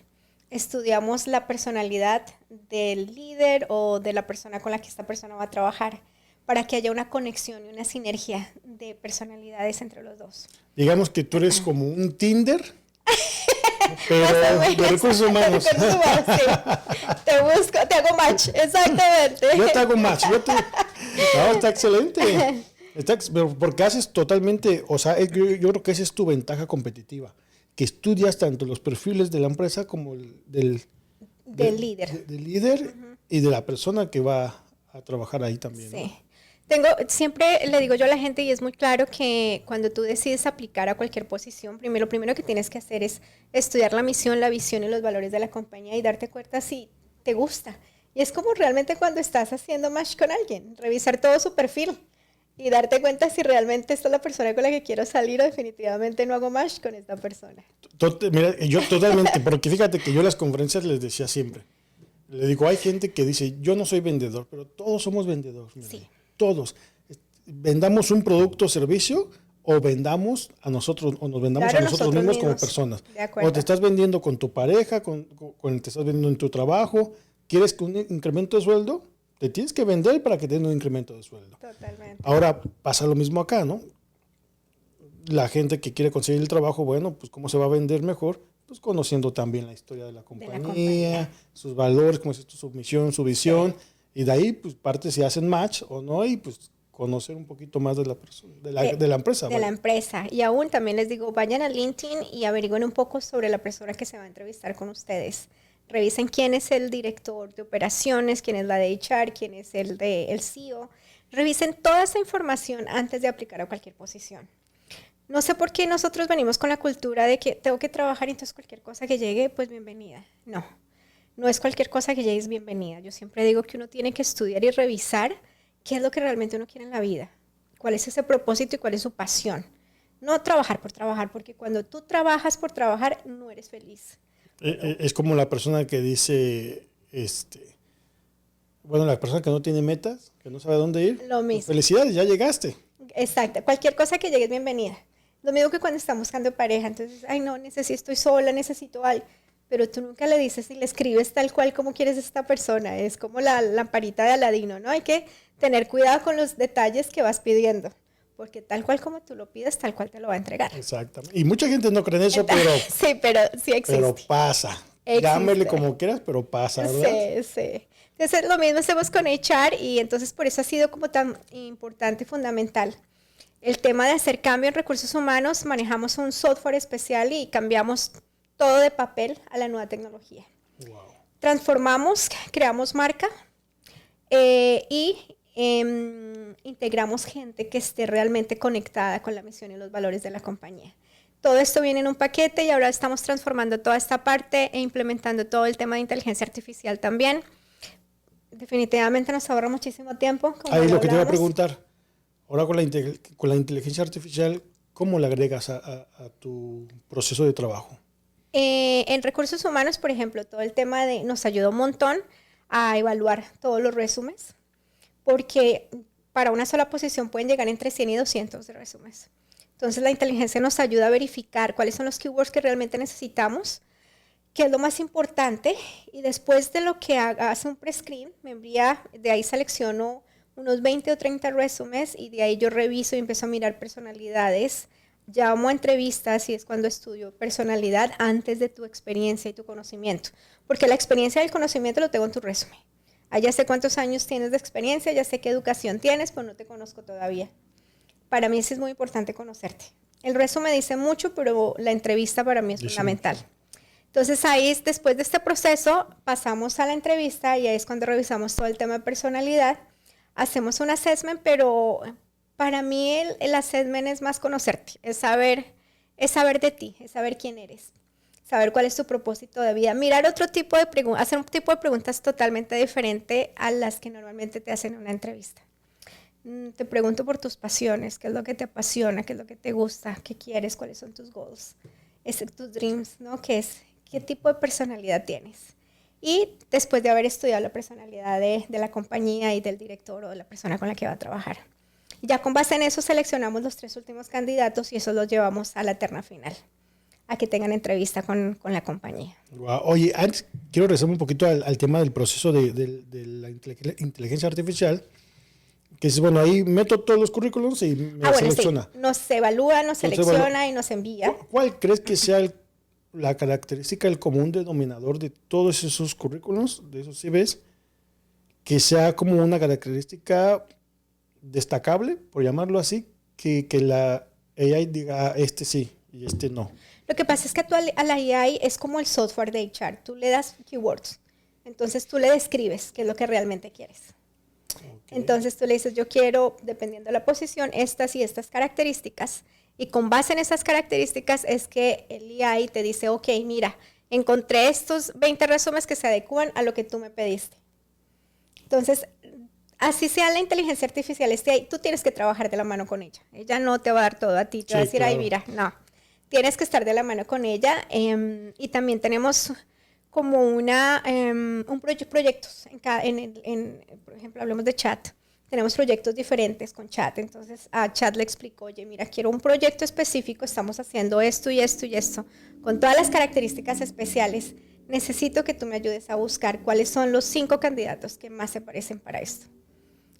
Estudiamos la personalidad del líder o de la persona con la que esta persona va a trabajar para que haya una conexión y una sinergia de personalidades entre los dos. Digamos que tú eres como un Tinder, pero de recursos humanos. Sí. Te busco, te hago match, exactamente. Yo te hago match. No, está excelente. Porque haces totalmente, o sea, yo creo que esa es tu ventaja competitiva, que estudias tanto los perfiles de la empresa como del líder. Del líder y de la persona que va a trabajar ahí también. Sí. ¿No? Siempre le digo yo a la gente, y es muy claro que cuando tú decides aplicar a cualquier posición, lo primero que tienes que hacer es estudiar la misión, la visión y los valores de la compañía y darte cuenta si te gusta. Y es como realmente cuando estás haciendo match con alguien, revisar todo su perfil y darte cuenta si realmente esta es la persona con la que quiero salir o definitivamente no hago match con esta persona. Mira, yo totalmente, porque fíjate que yo en las conferencias les decía siempre, le digo, hay gente que dice, yo no soy vendedor, pero todos somos vendedores. Mira. Sí. Todos. Vendamos un producto o servicio o vendamos a nosotros o nos vendamos a nosotros mismos como personas. O te estás vendiendo con tu pareja, con te estás vendiendo en tu trabajo. ¿Quieres que un incremento de sueldo? Te tienes que vender para que te den un incremento de sueldo. Totalmente. Ahora pasa lo mismo acá, ¿no? La gente que quiere conseguir el trabajo, bueno, pues ¿cómo se va a vender mejor? Pues conociendo también la historia de la compañía, sus valores, como es esto, su misión, su visión. Sí. Y de ahí, pues, parte si hacen match o no, y pues conocer un poquito más de la persona, de la empresa. De la empresa. Y aún también les digo, vayan a LinkedIn y averigüen un poco sobre la persona que se va a entrevistar con ustedes. Revisen quién es el director de operaciones, quién es la de HR, quién es el CEO. Revisen toda esa información antes de aplicar a cualquier posición. No sé por qué nosotros venimos con la cultura de que tengo que trabajar y entonces cualquier cosa que llegue, pues bienvenida. No es cualquier cosa que llegue es bienvenida. Yo siempre digo que uno tiene que estudiar y revisar qué es lo que realmente uno quiere en la vida, cuál es ese propósito y cuál es su pasión. No trabajar por trabajar, porque cuando tú trabajas por trabajar, no eres feliz. Es como la persona que dice, la persona que no tiene metas, que no sabe a dónde ir. Lo mismo. Felicidades, ya llegaste. Exacto, cualquier cosa que llegue es bienvenida. Lo mismo que cuando estamos buscando pareja, entonces, estoy sola, necesito algo. Pero tú nunca le dices y le escribes tal cual como quieres a esta persona. Es como la lamparita de Aladino, ¿no? Hay que tener cuidado con los detalles que vas pidiendo, porque tal cual como tú lo pides, tal cual te lo va a entregar. Exactamente. Y mucha gente no cree en eso, pero... Sí, pero sí existe. Pero pasa. Llámele como quieras, pero pasa, ¿verdad? Sí. Entonces, lo mismo hacemos con HR y entonces por eso ha sido como tan importante y fundamental El tema de hacer cambio en recursos humanos, manejamos un software especial y cambiamos todo de papel a la nueva tecnología. Wow. Transformamos, creamos marca y integramos gente que esté realmente conectada con la misión y los valores de la compañía. Todo esto viene en un paquete y ahora estamos transformando toda esta parte e implementando todo el tema de inteligencia artificial también. Definitivamente nos ahorra muchísimo tiempo. Ahí lo que te iba a preguntar, ahora con la inteligencia artificial, ¿cómo la agregas a tu proceso de trabajo? En recursos humanos, por ejemplo, todo el tema nos ayuda un montón a evaluar todos los resúmenes, porque para una sola posición pueden llegar entre 100 y 200 de resúmenes. Entonces la inteligencia nos ayuda a verificar cuáles son los keywords que realmente necesitamos, qué es lo más importante, y después de lo que hace un pre-screen, me envía, de ahí selecciono unos 20 o 30 resúmenes y de ahí yo reviso y empiezo a mirar personalidades. Llamo a entrevistas y es cuando estudio personalidad antes de tu experiencia y tu conocimiento. Porque la experiencia y el conocimiento lo tengo en tu resumen. Ya sé cuántos años tienes de experiencia, ya sé qué educación tienes, pero no te conozco todavía. Para mí sí es muy importante conocerte. El resumen dice mucho, pero la entrevista para mí es fundamental. Entonces ahí, después de este proceso, pasamos a la entrevista y ahí es cuando revisamos todo el tema de personalidad. Hacemos un assessment, pero para mí el assessment es más conocerte, es saber de ti, es saber quién eres, saber cuál es tu propósito de vida, mirar otro tipo de preguntas, hacer un tipo de preguntas totalmente diferente a las que normalmente te hacen en una entrevista. Te pregunto por tus pasiones, qué es lo que te apasiona, qué es lo que te gusta, qué quieres, cuáles son tus goals, tus dreams, ¿no? ¿Qué tipo de personalidad tienes? Y después de haber estudiado la personalidad de la compañía y del director o de la persona con la que va a trabajar. Ya con base en eso seleccionamos los 3 últimos candidatos y eso los llevamos a la terna final, a que tengan entrevista con la compañía. Wow. Oye, antes quiero regresar un poquito al tema del proceso de la inteligencia artificial, que es, bueno, ahí meto todos los currículums y me selecciona. Sí. Nos evalúa, nos selecciona y nos envía. ¿Cuál crees que sea la característica, el común denominador de todos esos currículums, de esos CVs, que sea como una característica destacable, por llamarlo así, que la AI diga este sí y este no? Lo que pasa es que a la AI es como el software de HR. Tú le das keywords, entonces tú le describes qué es lo que realmente quieres. Okay. Entonces tú le dices, yo quiero, dependiendo de la posición, estas y estas características. Y con base en esas características es que el AI te dice, ok, mira, encontré estos 20 resúmenes que se adecuan a lo que tú me pediste. Entonces, así sea la inteligencia artificial, tú tienes que trabajar de la mano con ella. Ella no te va a dar todo a ti, te va a decir, claro. Ay, mira, no. Tienes que estar de la mano con ella. Y también tenemos como proyectos. Por ejemplo, hablemos de chat. Tenemos proyectos diferentes con chat. Entonces, a chat le explico, oye, mira, quiero un proyecto específico, estamos haciendo esto y esto y esto, con todas las características especiales. Necesito que tú me ayudes a buscar cuáles son los 5 candidatos que más se parecen para esto.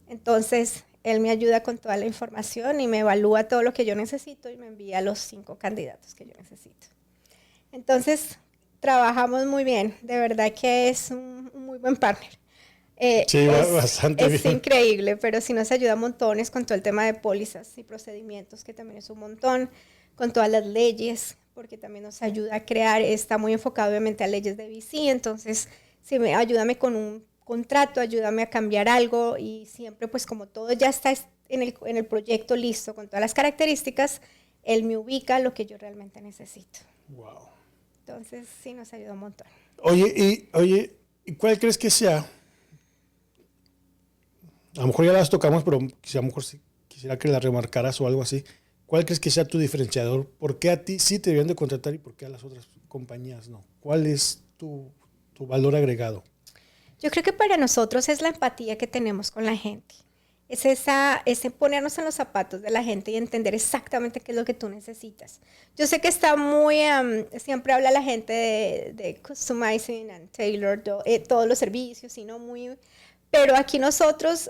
Entonces, él me ayuda con toda la información y me evalúa todo lo que yo necesito y me envía los 5 candidatos que yo necesito. Entonces, trabajamos muy bien. De verdad que es un muy buen partner. Sí, bastante bien. Es increíble, pero sí nos ayuda montones con todo el tema de pólizas y procedimientos, que también es un montón, con todas las leyes, porque también nos ayuda a crear, está muy enfocado obviamente a leyes de VC, entonces sí, ayúdame con un contrato, ayúdame a cambiar algo y siempre pues como todo ya está en el proyecto listo con todas las características, él me ubica lo que yo realmente necesito. Wow. Entonces sí nos ayuda un montón. Oye, ¿y cuál crees que sea? A lo mejor ya las tocamos, pero a lo mejor quisiera que la remarcaras o algo así. ¿Cuál crees que sea tu diferenciador? ¿Por qué a ti sí te deben de contratar y por qué a las otras compañías no? ¿Cuál es tu valor agregado? Yo creo que para nosotros es la empatía que tenemos con la gente. Es ese ponernos en los zapatos de la gente y entender exactamente qué es lo que tú necesitas. Yo sé que está muy, siempre habla la gente de customizing and tailored, todos los servicios, sino muy, pero aquí nosotros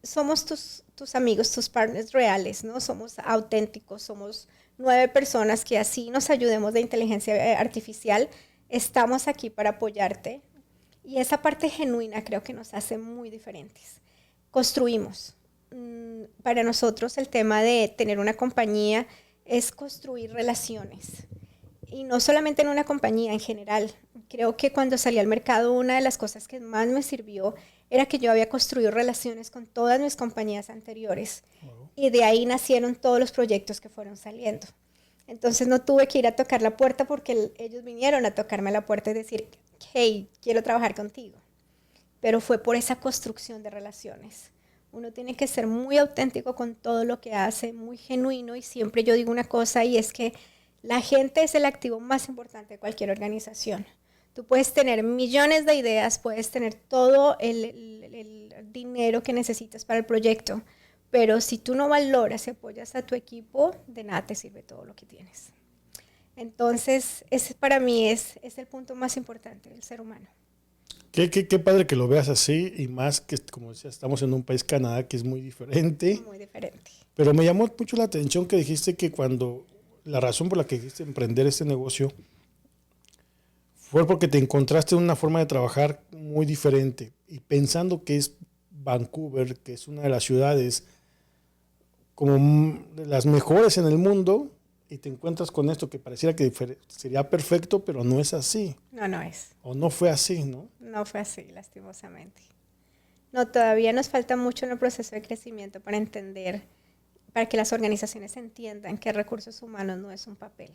somos tus amigos, tus partners reales, ¿no? Somos auténticos, somos 9 personas que así nos ayudemos de inteligencia artificial. Estamos aquí para apoyarte. Y esa parte genuina creo que nos hace muy diferentes. Construimos. para nosotros el tema de tener una compañía es construir relaciones. Y no solamente en una compañía, en general. Creo que cuando salí al mercado, una de las cosas que más me sirvió era que yo había construido relaciones con todas mis compañías anteriores. Wow. Y de ahí nacieron todos los proyectos que fueron saliendo. Entonces no tuve que ir a tocar la puerta porque ellos vinieron a tocarme la puerta y decir, hey, quiero trabajar contigo. Pero fue por esa construcción de relaciones. Uno tiene que ser muy auténtico con todo lo que hace, muy genuino, y siempre yo digo una cosa, y es que la gente es el activo más importante de cualquier organización. Tú puedes tener millones de ideas, puedes tener todo el dinero que necesitas para el proyecto, pero si tú no valoras y apoyas a tu equipo, de nada te sirve todo lo que tienes. Entonces, ese para mí es el punto más importante del ser humano. Qué padre que lo veas así, y más que, como decía, estamos en un país, Canadá, que es muy diferente. Muy diferente. Pero me llamó mucho la atención que dijiste que la razón por la que quisiste emprender este negocio fue porque te encontraste en una forma de trabajar muy diferente, y pensando que es Vancouver, que es una de las ciudades como de las mejores en el mundo, y te encuentras con esto que pareciera que sería perfecto, pero no es así. No es. O no fue así, ¿no? No fue así, lastimosamente. No, todavía nos falta mucho en el proceso de crecimiento para entender, para que las organizaciones entiendan que recursos humanos no es un papel,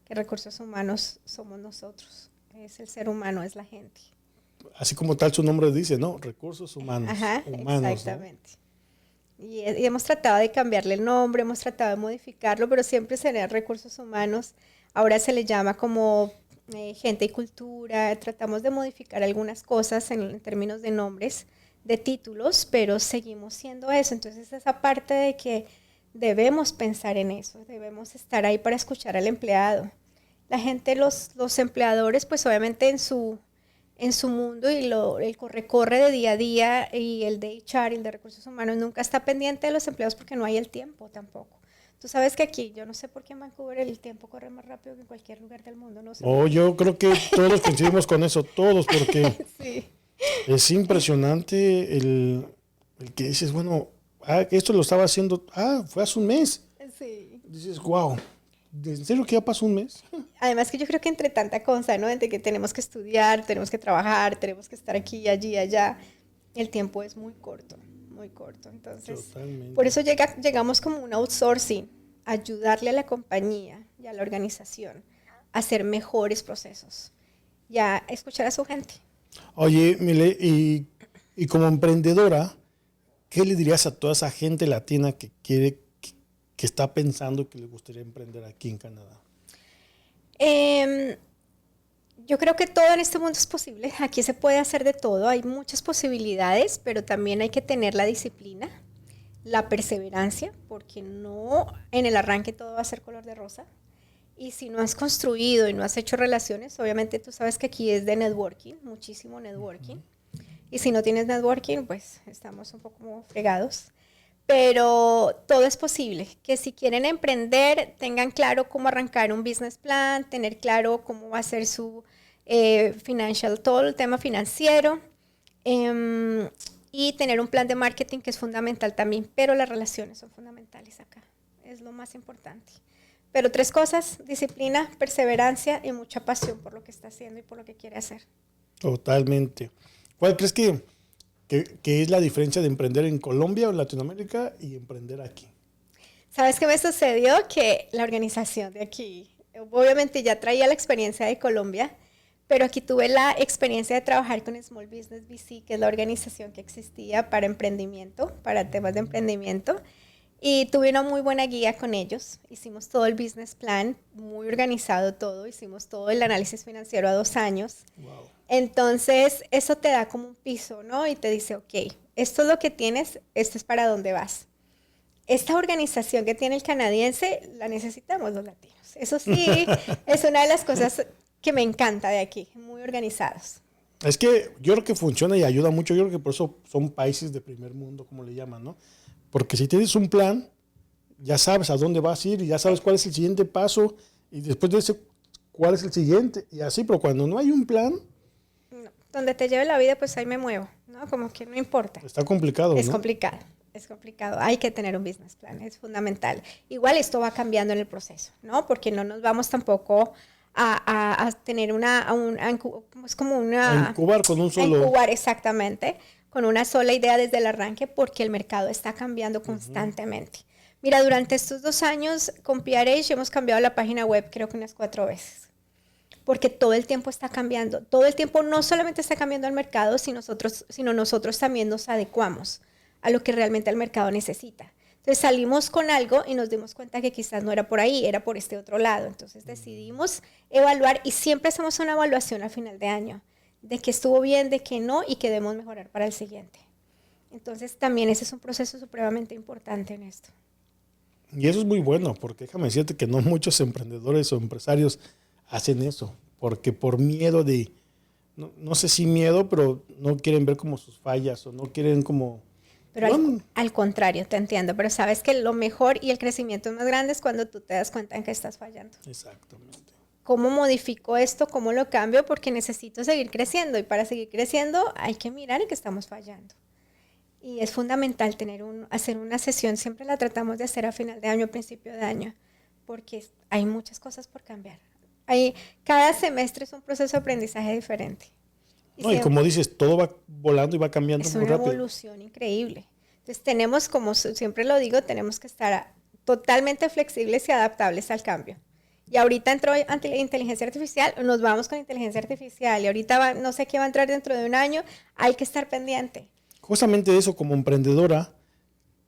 que recursos humanos somos nosotros, es el ser humano, es la gente. Así como tal su nombre dice, ¿no? Recursos humanos. Ajá, humanos, exactamente. ¿No? Y hemos tratado de cambiarle el nombre, hemos tratado de modificarlo, pero siempre será recursos humanos. Ahora se le llama como gente y cultura. Tratamos de modificar algunas cosas en términos de nombres, de títulos, pero seguimos siendo eso. Entonces esa parte de que debemos pensar en eso, debemos estar ahí para escuchar al empleado. La gente, los empleadores, pues obviamente en su mundo, y el corre de día a día, y el de HR, el de recursos humanos, nunca está pendiente de los empleados porque no hay el tiempo tampoco. Tú sabes que aquí, yo no sé por qué en Vancouver el tiempo corre más rápido que en cualquier lugar del mundo. No sé. Yo creo que todos coincidimos con eso, todos, porque sí. Es impresionante el que dices, bueno, esto lo estaba haciendo, fue hace un mes. Sí. Dices, wow. ¿En serio que ya pasó un mes? Además que yo creo que entre tanta cosa, ¿no? Entre que tenemos que estudiar, tenemos que trabajar, tenemos que estar aquí, allí, allá, el tiempo es muy corto, muy corto. Entonces, totalmente. Por eso llegamos como un outsourcing, ayudarle a la compañía y a la organización a hacer mejores procesos y a escuchar a su gente. Oye, Mile, y como emprendedora, ¿qué le dirías a toda esa gente latina que está pensando que le gustaría emprender aquí en Canadá? Yo creo que todo en este mundo es posible. Aquí se puede hacer de todo. Hay muchas posibilidades, pero también hay que tener la disciplina, la perseverancia, porque no en el arranque todo va a ser color de rosa. Y si no has construido y no has hecho relaciones, obviamente tú sabes que aquí es de networking, muchísimo networking. Uh-huh. Y si no tienes networking, pues estamos un poco fregados. Pero todo es posible, que si quieren emprender, tengan claro cómo arrancar un business plan, tener claro cómo va a ser su financial, todo el tema financiero, y tener un plan de marketing que es fundamental también, pero las relaciones son fundamentales acá, es lo más importante. Pero 3 cosas: disciplina, perseverancia y mucha pasión por lo que está haciendo y por lo que quiere hacer. Totalmente. ¿Cuál crees que es la diferencia de emprender en Colombia o en Latinoamérica y emprender aquí? ¿Sabes qué me sucedió? Que la organización de aquí, obviamente ya traía la experiencia de Colombia, pero aquí tuve la experiencia de trabajar con Small Business VC, que es la organización que existía para emprendimiento, para temas de emprendimiento, y tuve una muy buena guía con ellos. Hicimos todo el business plan, muy organizado todo, hicimos todo el análisis financiero a 2 años. Wow. Entonces, eso te da como un piso, ¿no? Y te dice, ok, esto es lo que tienes, esto es para dónde vas. Esta organización que tiene el canadiense, la necesitamos los latinos. Eso sí, es una de las cosas que me encanta de aquí, muy organizados. Es que yo creo que funciona y ayuda mucho. Yo creo que por eso son países de primer mundo, como le llaman, ¿no? Porque si tienes un plan, ya sabes a dónde vas a ir y ya sabes cuál es el siguiente paso, y después de ese, cuál es el siguiente, y así. Pero cuando no hay un plan... No, donde te lleve la vida, pues ahí me muevo, ¿no? Como que no importa. Está complicado, ¿no? Es complicado, Es complicado. Hay que tener un business plan, es fundamental. Igual esto va cambiando en el proceso, ¿no? Porque no nos vamos tampoco a tener es como A una... incubar con un A solo. incubar exactamente, con una sola idea desde el arranque, porque el mercado está cambiando constantemente. Mira, durante estos 2 años con PRH hemos cambiado la página web creo que unas 4 veces. Porque todo el tiempo está cambiando. Todo el tiempo no solamente está cambiando el mercado, sino nosotros también nos adecuamos a lo que realmente el mercado necesita. Entonces salimos con algo y nos dimos cuenta que quizás no era por ahí, era por este otro lado. Entonces decidimos evaluar y siempre hacemos una evaluación al final de año de que estuvo bien, de que no y que debemos mejorar para el siguiente. Entonces también ese es un proceso supremamente importante en esto. Y eso es muy bueno, porque déjame decirte que no muchos emprendedores o empresarios hacen eso, porque por miedo de, no sé si miedo, pero no quieren ver como sus fallas o no quieren como... Pero al contrario, te entiendo, pero sabes que lo mejor y el crecimiento más grande es cuando tú te das cuenta en que estás fallando. Exactamente. ¿Cómo modifico esto? ¿Cómo lo cambio? Porque necesito seguir creciendo y para seguir creciendo hay que mirar en que estamos fallando. Y es fundamental hacer una sesión, siempre la tratamos de hacer a final de año, a principio de año, porque hay muchas cosas por cambiar. Cada semestre es un proceso de aprendizaje diferente. Y como dices, todo va volando y va cambiando muy rápido. Es una evolución increíble. Entonces tenemos, como siempre lo digo, tenemos que estar totalmente flexibles y adaptables al cambio. Y ahorita entró inteligencia artificial, nos vamos con inteligencia artificial y ahorita no sé qué va a entrar dentro de un año, hay que estar pendiente. Justamente eso, como emprendedora,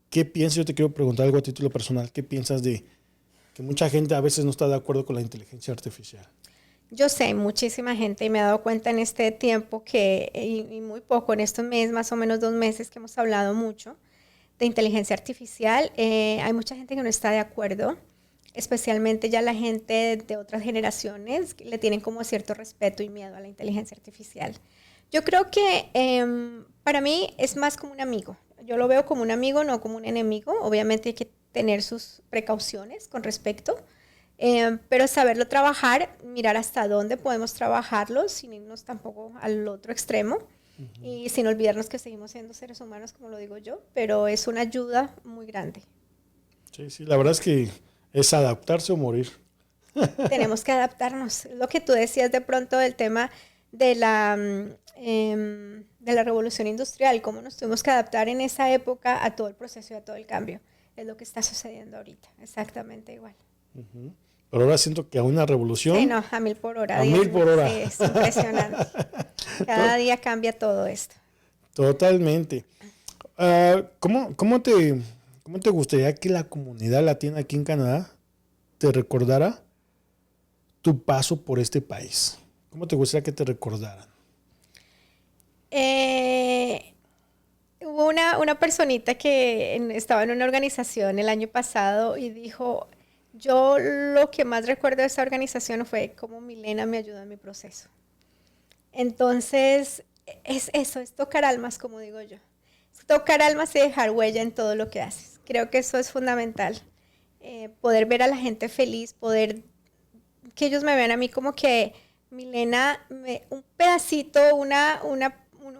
¿qué piensas? Yo te quiero preguntar algo a título personal. ¿Qué piensas de que mucha gente a veces no está de acuerdo con la inteligencia artificial? Yo sé, muchísima gente, y me he dado cuenta en este tiempo y muy poco, en estos meses, más o menos 2 meses que hemos hablado mucho de inteligencia artificial, hay mucha gente que no está de acuerdo, especialmente ya la gente de otras generaciones que le tienen como cierto respeto y miedo a la inteligencia artificial. Yo creo que para mí es más como un amigo. Yo lo veo como un amigo, no como un enemigo. Obviamente hay que tener sus precauciones con respecto, pero saberlo trabajar, mirar hasta dónde podemos trabajarlo sin irnos tampoco al otro extremo y sin olvidarnos que seguimos siendo seres humanos, como lo digo yo, pero es una ayuda muy grande. Sí, la verdad es que es adaptarse o morir. Tenemos que adaptarnos. Lo que tú decías de pronto del tema de la revolución industrial, cómo nos tuvimos que adaptar en esa época a todo el proceso y a todo el cambio. Es lo que está sucediendo ahorita, exactamente igual. Pero ahora siento que a una revolución... Sí, no, a 1000 por hora. A 1000 por hora. Sí, es impresionante. Cada día cambia todo esto. Totalmente. ¿Cómo te gustaría que la comunidad latina aquí en Canadá te recordara tu paso por este país? ¿Cómo te gustaría que te recordaran? Hubo una personita que estaba en una organización el año pasado y dijo, yo lo que más recuerdo de esa organización fue cómo Milena me ayudó en mi proceso. Entonces, es eso, es tocar almas, como digo yo. Es tocar almas y dejar huella en todo lo que haces. Creo que eso es fundamental. Poder ver a la gente feliz, poder que ellos me vean a mí como que Milena, un pedacito, un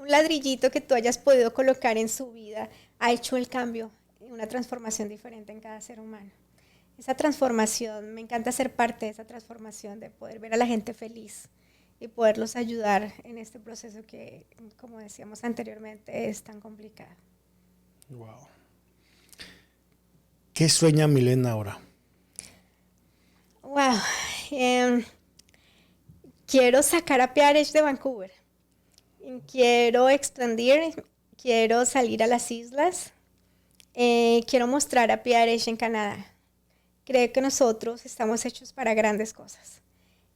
ladrillito que tú hayas podido colocar en su vida ha hecho el cambio, una transformación diferente en cada ser humano. Esa transformación, me encanta ser parte de esa transformación, de poder ver a la gente feliz y poderlos ayudar en este proceso que, como decíamos anteriormente, es tan complicado. Wow. ¿Qué sueña Milena ahora? Wow. Quiero sacar a PRH de Vancouver. Quiero expandir, quiero salir a las islas. Quiero mostrar a PRH en Canadá. Creo que nosotros estamos hechos para grandes cosas.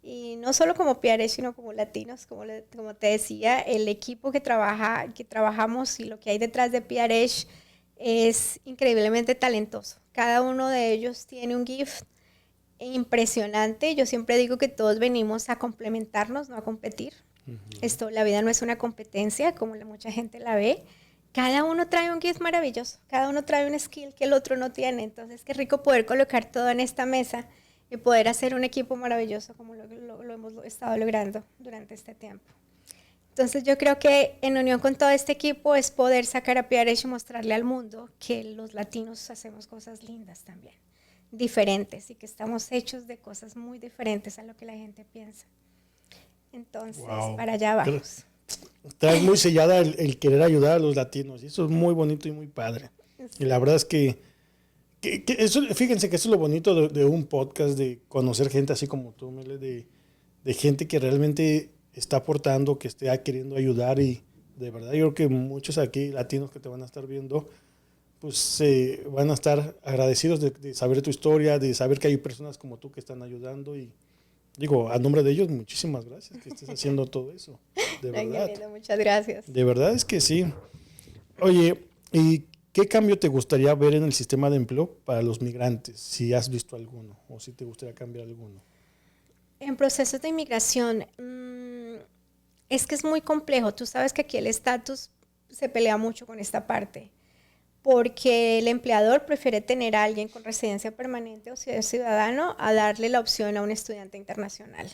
Y no solo como PRH, sino como latinos, como te decía, el equipo que trabajamos y lo que hay detrás de PRH es increíblemente talentoso. Cada uno de ellos tiene un gift impresionante. Yo siempre digo que todos venimos a complementarnos, no a competir. La vida no es una competencia, como mucha gente la ve. Cada uno trae un gift maravilloso, cada uno trae un skill que el otro no tiene. Entonces, qué rico poder colocar todo en esta mesa y poder hacer un equipo maravilloso como lo hemos estado logrando durante este tiempo. Entonces yo creo que en unión con todo este equipo es poder sacar a PRH y mostrarle al mundo que los latinos hacemos cosas lindas también, diferentes, y que estamos hechos de cosas muy diferentes a lo que la gente piensa. Entonces, Wow. para allá vamos. Estás muy sellada el querer ayudar a los latinos, y eso es muy bonito y muy padre. Y la verdad es que eso, fíjense que eso es lo bonito de un podcast, de conocer gente así como tú, Mele, de gente que realmente está aportando, que esté queriendo ayudar, y de verdad yo creo que muchos aquí latinos que te van a estar viendo, pues van a estar agradecidos de saber tu historia, de saber que hay personas como tú que están ayudando, y digo, a nombre de ellos, muchísimas gracias que estés haciendo todo eso, de verdad. Lindo, muchas gracias. De verdad es que sí. Oye, ¿y qué cambio te gustaría ver en el sistema de empleo para los migrantes? Si has visto alguno o si te gustaría cambiar alguno. En procesos de inmigración, es que es muy complejo. Tú sabes que aquí el estatus se pelea mucho con esta parte, porque el empleador prefiere tener a alguien con residencia permanente o ciudadano a darle la opción a un estudiante internacional.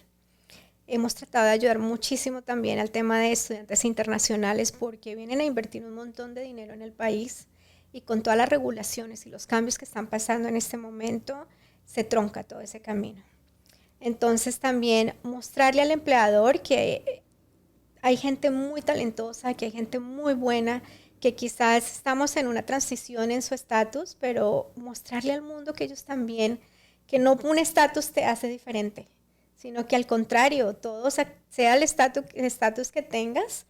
Hemos tratado de ayudar muchísimo también al tema de estudiantes internacionales porque vienen a invertir un montón de dinero en el país, y con todas las regulaciones y los cambios que están pasando en este momento, se tronca todo ese camino. Entonces también mostrarle al empleador que hay gente muy talentosa, que hay gente muy buena, que quizás estamos en una transición en su estatus, pero mostrarle al mundo que ellos también, que no un estatus te hace diferente, sino que al contrario, todo sea el estatus que tengas,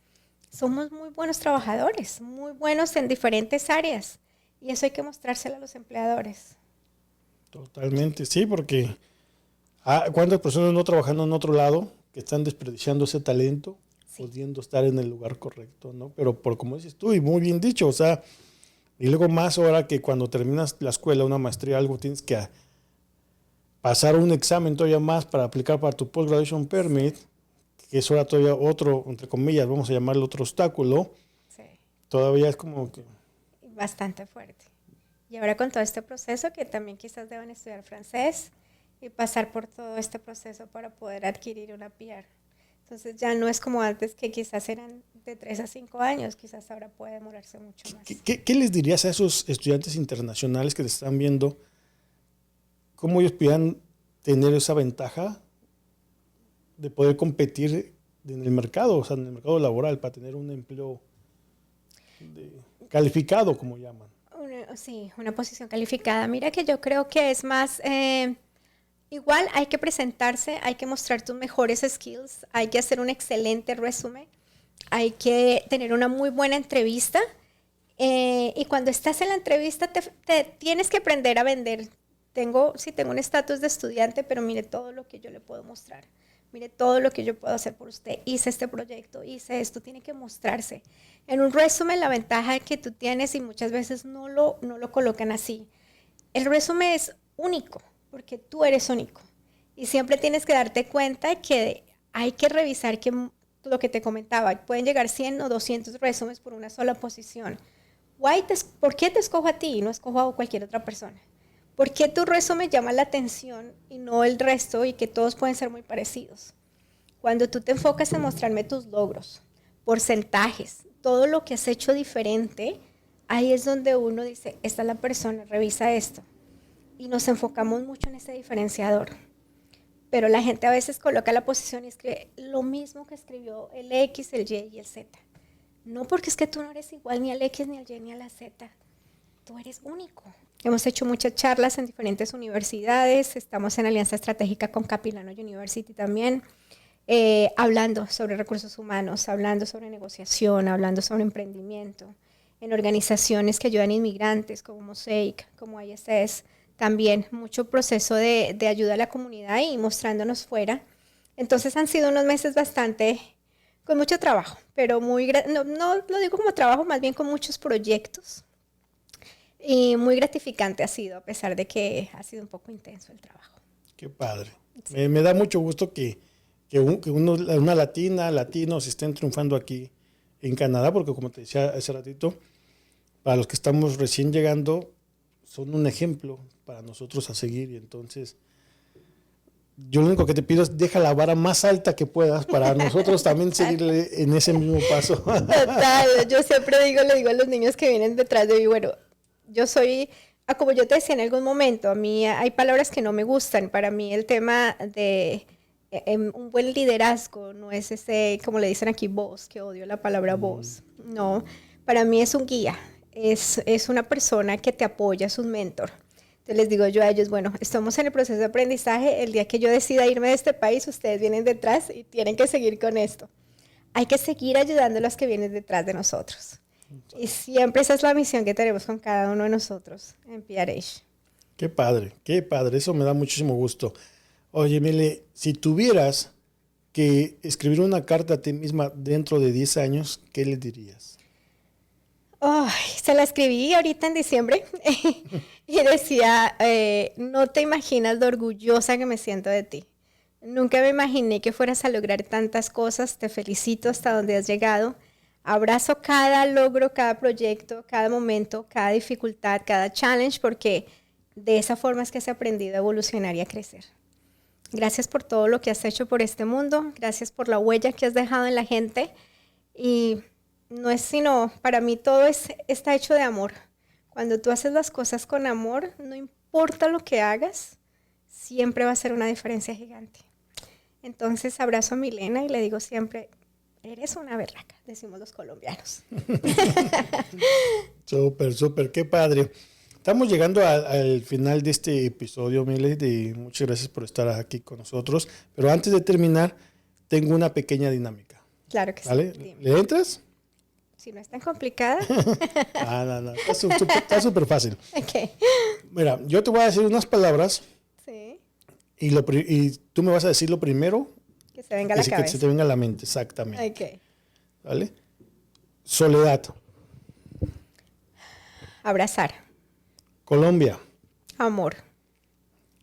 somos muy buenos trabajadores, muy buenos en diferentes áreas, y eso hay que mostrárselo a los empleadores. Totalmente, sí, porque ¿cuántas personas no trabajando en otro lado que están desperdiciando ese talento, sí, pudiendo estar en el lugar correcto, ¿no? Pero por como dices tú, y muy bien dicho, o sea, y luego más ahora que cuando terminas la escuela, una maestría, algo, tienes que pasar un examen todavía más para aplicar para tu Post-Graduation Permit, que es ahora todavía otro, entre comillas, vamos a llamarlo otro obstáculo, sí, todavía es como que... Bastante fuerte. Y ahora con todo este proceso, que también quizás deben estudiar francés y pasar por todo este proceso para poder adquirir una PR. Entonces ya no es como antes, que quizás eran de 3 a 5 años, quizás ahora puede demorarse mucho más. ¿Qué les dirías a esos estudiantes internacionales que te están viendo? ¿Cómo ellos puedan tener esa ventaja de poder competir en el mercado, o sea, en el mercado laboral, para tener un empleo calificado, como llaman? Sí, una posición calificada. Mira que yo creo que es más, igual hay que presentarse, hay que mostrar tus mejores skills, hay que hacer un excelente resumen, hay que tener una muy buena entrevista, y cuando estás en la entrevista te tienes que aprender a vender. Tengo un estatus de estudiante, pero mire todo lo que yo le puedo mostrar. Mire todo lo que yo puedo hacer por usted. Hice este proyecto, hice esto. Tiene que mostrarse. En un resumen, la ventaja que tú tienes, y muchas veces no lo colocan así, el resumen es único, porque tú eres único. Y siempre tienes que darte cuenta que hay que revisar que lo que te comentaba, pueden llegar 100 o 200 resúmenes por una sola posición. ¿Por qué te escojo a ti y no escojo a cualquier otra persona? ¿Por qué tu resumen llama la atención y no el resto, y que todos pueden ser muy parecidos? Cuando tú te enfocas en mostrarme tus logros, porcentajes, todo lo que has hecho diferente, ahí es donde uno dice, esta es la persona, revisa esto. Y nos enfocamos mucho en ese diferenciador. Pero la gente a veces coloca la posición y escribe lo mismo que escribió el X, el Y y el Z. No, porque es que tú no eres igual ni al X, ni al Y, ni a la Z. Tú eres único. Hemos hecho muchas charlas en diferentes universidades, estamos en alianza estratégica con Capilano University también, hablando sobre recursos humanos, hablando sobre negociación, hablando sobre emprendimiento, en organizaciones que ayudan a inmigrantes como Mosaic, como ISS, también mucho proceso de ayuda a la comunidad y mostrándonos fuera. Entonces han sido unos meses bastante, con mucho trabajo, pero no lo digo como trabajo, más bien con muchos proyectos. Y muy gratificante ha sido, a pesar de que ha sido un poco intenso el trabajo. Qué padre. Sí. Me da mucho gusto que una latino se estén triunfando aquí en Canadá, porque como te decía hace ratito, para los que estamos recién llegando, son un ejemplo para nosotros a seguir. Y entonces, yo lo único que te pido es deja la vara más alta que puedas para nosotros también seguirle en ese mismo paso. Total, yo siempre le digo a los niños que vienen detrás de mí, bueno, yo soy, como yo te decía en algún momento, a mí hay palabras que no me gustan. Para mí el tema de un buen liderazgo no es ese, como le dicen aquí, voz, que odio la palabra voz. No, para mí es un guía, es una persona que te apoya, es un mentor. Entonces les digo yo a ellos, bueno, estamos en el proceso de aprendizaje, el día que yo decida irme de este país, ustedes vienen detrás y tienen que seguir con esto. Hay que seguir ayudando a los que vienen detrás de nosotros. Y siempre esa es la misión que tenemos con cada uno de nosotros en PRH. Qué padre, eso me da muchísimo gusto. Oye, Mile, si tuvieras que escribir una carta a ti misma dentro de 10 años, ¿qué le dirías? Ay, se la escribí ahorita en diciembre y decía, no te imaginas lo orgullosa que me siento de ti. Nunca me imaginé que fueras a lograr tantas cosas. Te felicito hasta donde has llegado. Abrazo cada logro, cada proyecto, cada momento, cada dificultad, cada challenge, porque de esa forma es que has aprendido a evolucionar y a crecer. Gracias por todo lo que has hecho por este mundo. Gracias por la huella que has dejado en la gente. Y no es sino, para mí todo está hecho de amor. Cuando tú haces las cosas con amor, no importa lo que hagas, siempre va a ser una diferencia gigante. Entonces abrazo a Milena y le digo siempre, eres una berraca, decimos los colombianos. Súper, qué padre. Estamos llegando al final de este episodio, Mile, muchas gracias por estar aquí con nosotros. Pero antes de terminar, tengo una pequeña dinámica. Claro que ¿Vale? sí. Dime. ¿Le entras? Si no es tan complicada. No. Está súper fácil. Ok. Mira, yo te voy a decir unas palabras. Sí. Y tú me vas a decir lo primero Que se venga a la cabeza. Que se te venga a la mente, exactamente. Ok. ¿Vale? Soledad. Abrazar. Colombia. Amor.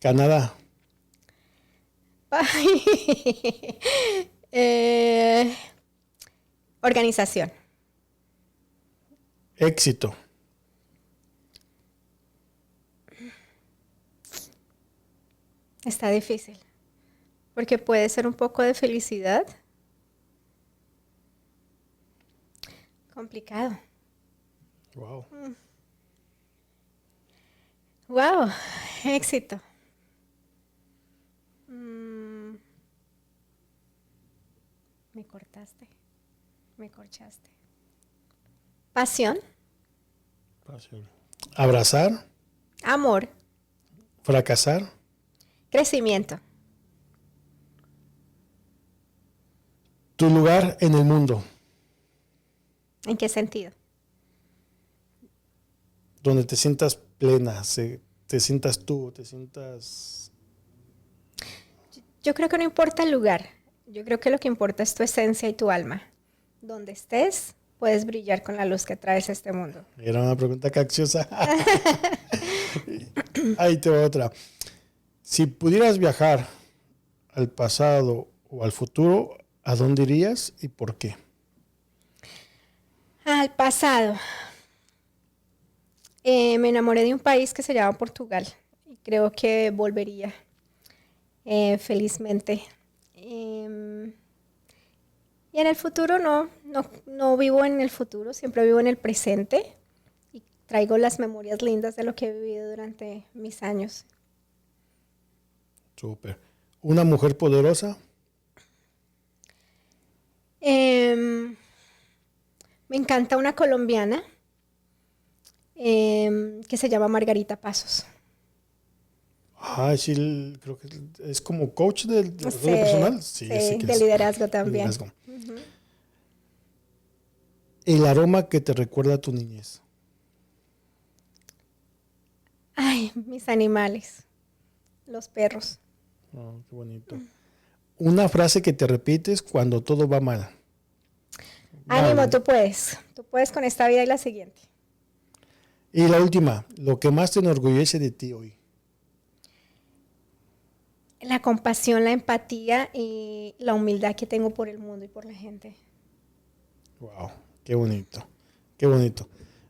Canadá. Organización. Éxito. Está difícil. Porque puede ser un poco de felicidad. Complicado. Wow. Wow, éxito. Me cortaste, me corchaste. Pasión. Abrazar. Amor. Fracasar. Crecimiento. Tu lugar en el mundo. ¿En qué sentido? Donde te sientas plena, te sientas tú, te sientas... Yo creo que no importa el lugar. Yo creo que lo que importa es tu esencia y tu alma. Donde estés, puedes brillar con la luz que traes a este mundo. Era una pregunta capciosa. Ahí te va otra. Si pudieras viajar al pasado o al futuro, ¿a dónde irías y por qué? Al pasado. Me enamoré de un país que se llama Portugal y creo que volvería felizmente. Y en el futuro no vivo en el futuro, siempre vivo en el presente y traigo las memorias lindas de lo que he vivido durante mis años. Súper. ¿Una mujer poderosa? Me encanta una colombiana que se llama Margarita Pasos. Sí, creo que es como coach de desarrollo personal. Sí, de liderazgo también. Liderazgo. El aroma que te recuerda a tu niñez. Ay, mis animales, los perros. Oh, qué bonito. Una frase que te repites cuando todo va mal. Ánimo, tú puedes con esta vida y la siguiente. Y la última, lo que más te enorgullece de ti hoy. La compasión, la empatía y la humildad que tengo por el mundo y por la gente. Wow, qué bonito, qué bonito.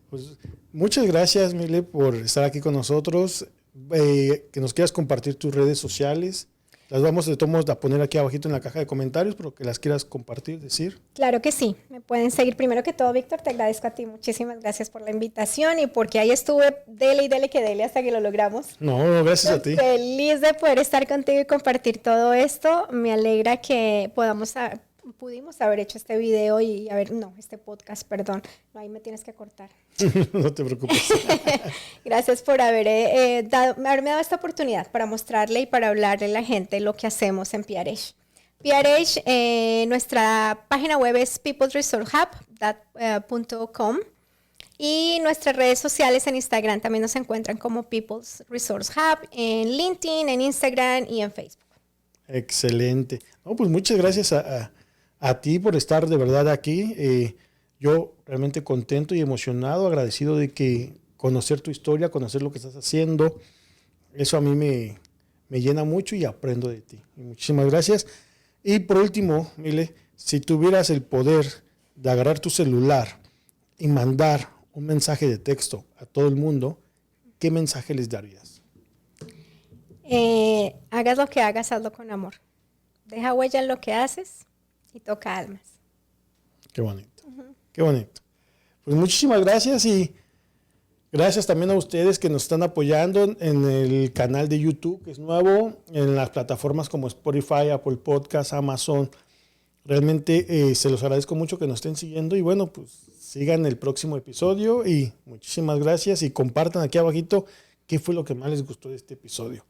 Pues, muchas gracias, Mile, por estar aquí con nosotros. Que nos quieras compartir tus redes sociales. Las vamos de todos modos a poner aquí abajito en la caja de comentarios, pero que las quieras compartir, decir. Claro que sí, me pueden seguir. Primero que todo, Víctor, te agradezco a ti, muchísimas gracias por la invitación y porque ahí estuve, dele y dele que dele hasta que lo logramos. No, gracias a ti. Feliz de poder estar contigo y compartir todo esto. Me alegra que pudimos haber hecho este video y este podcast, perdón. No, ahí me tienes que cortar. No te preocupes. Gracias por haberme dado esta oportunidad para mostrarle y para hablarle a la gente lo que hacemos en PRH. PRH, nuestra página web es peoplesresourcehub.com y nuestras redes sociales en Instagram también nos encuentran como People's Resource Hub, en LinkedIn, en Instagram y en Facebook. Excelente. No, pues muchas gracias a ti por estar de verdad aquí. Yo realmente contento y emocionado, agradecido de que conocer tu historia, conocer lo que estás haciendo, eso a mí me llena mucho y aprendo de ti. Y muchísimas gracias. Y por último, Mile, si tuvieras el poder de agarrar tu celular y mandar un mensaje de texto a todo el mundo, ¿qué mensaje les darías? Hagas lo que hagas, hazlo con amor. Deja huella en lo que haces y toca almas. Qué bonito, qué bonito. Pues muchísimas gracias y gracias también a ustedes que nos están apoyando en el canal de YouTube, que es nuevo, en las plataformas como Spotify, Apple Podcasts, Amazon. Realmente se los agradezco mucho que nos estén siguiendo y bueno, pues sigan el próximo episodio y muchísimas gracias y compartan aquí abajito qué fue lo que más les gustó de este episodio.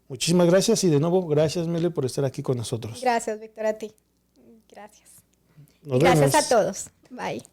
Muchísimas gracias y de nuevo, gracias Mele por estar aquí con nosotros. Gracias, Víctor, a ti. Gracias. Nos Gracias vemos. a todos. Bye.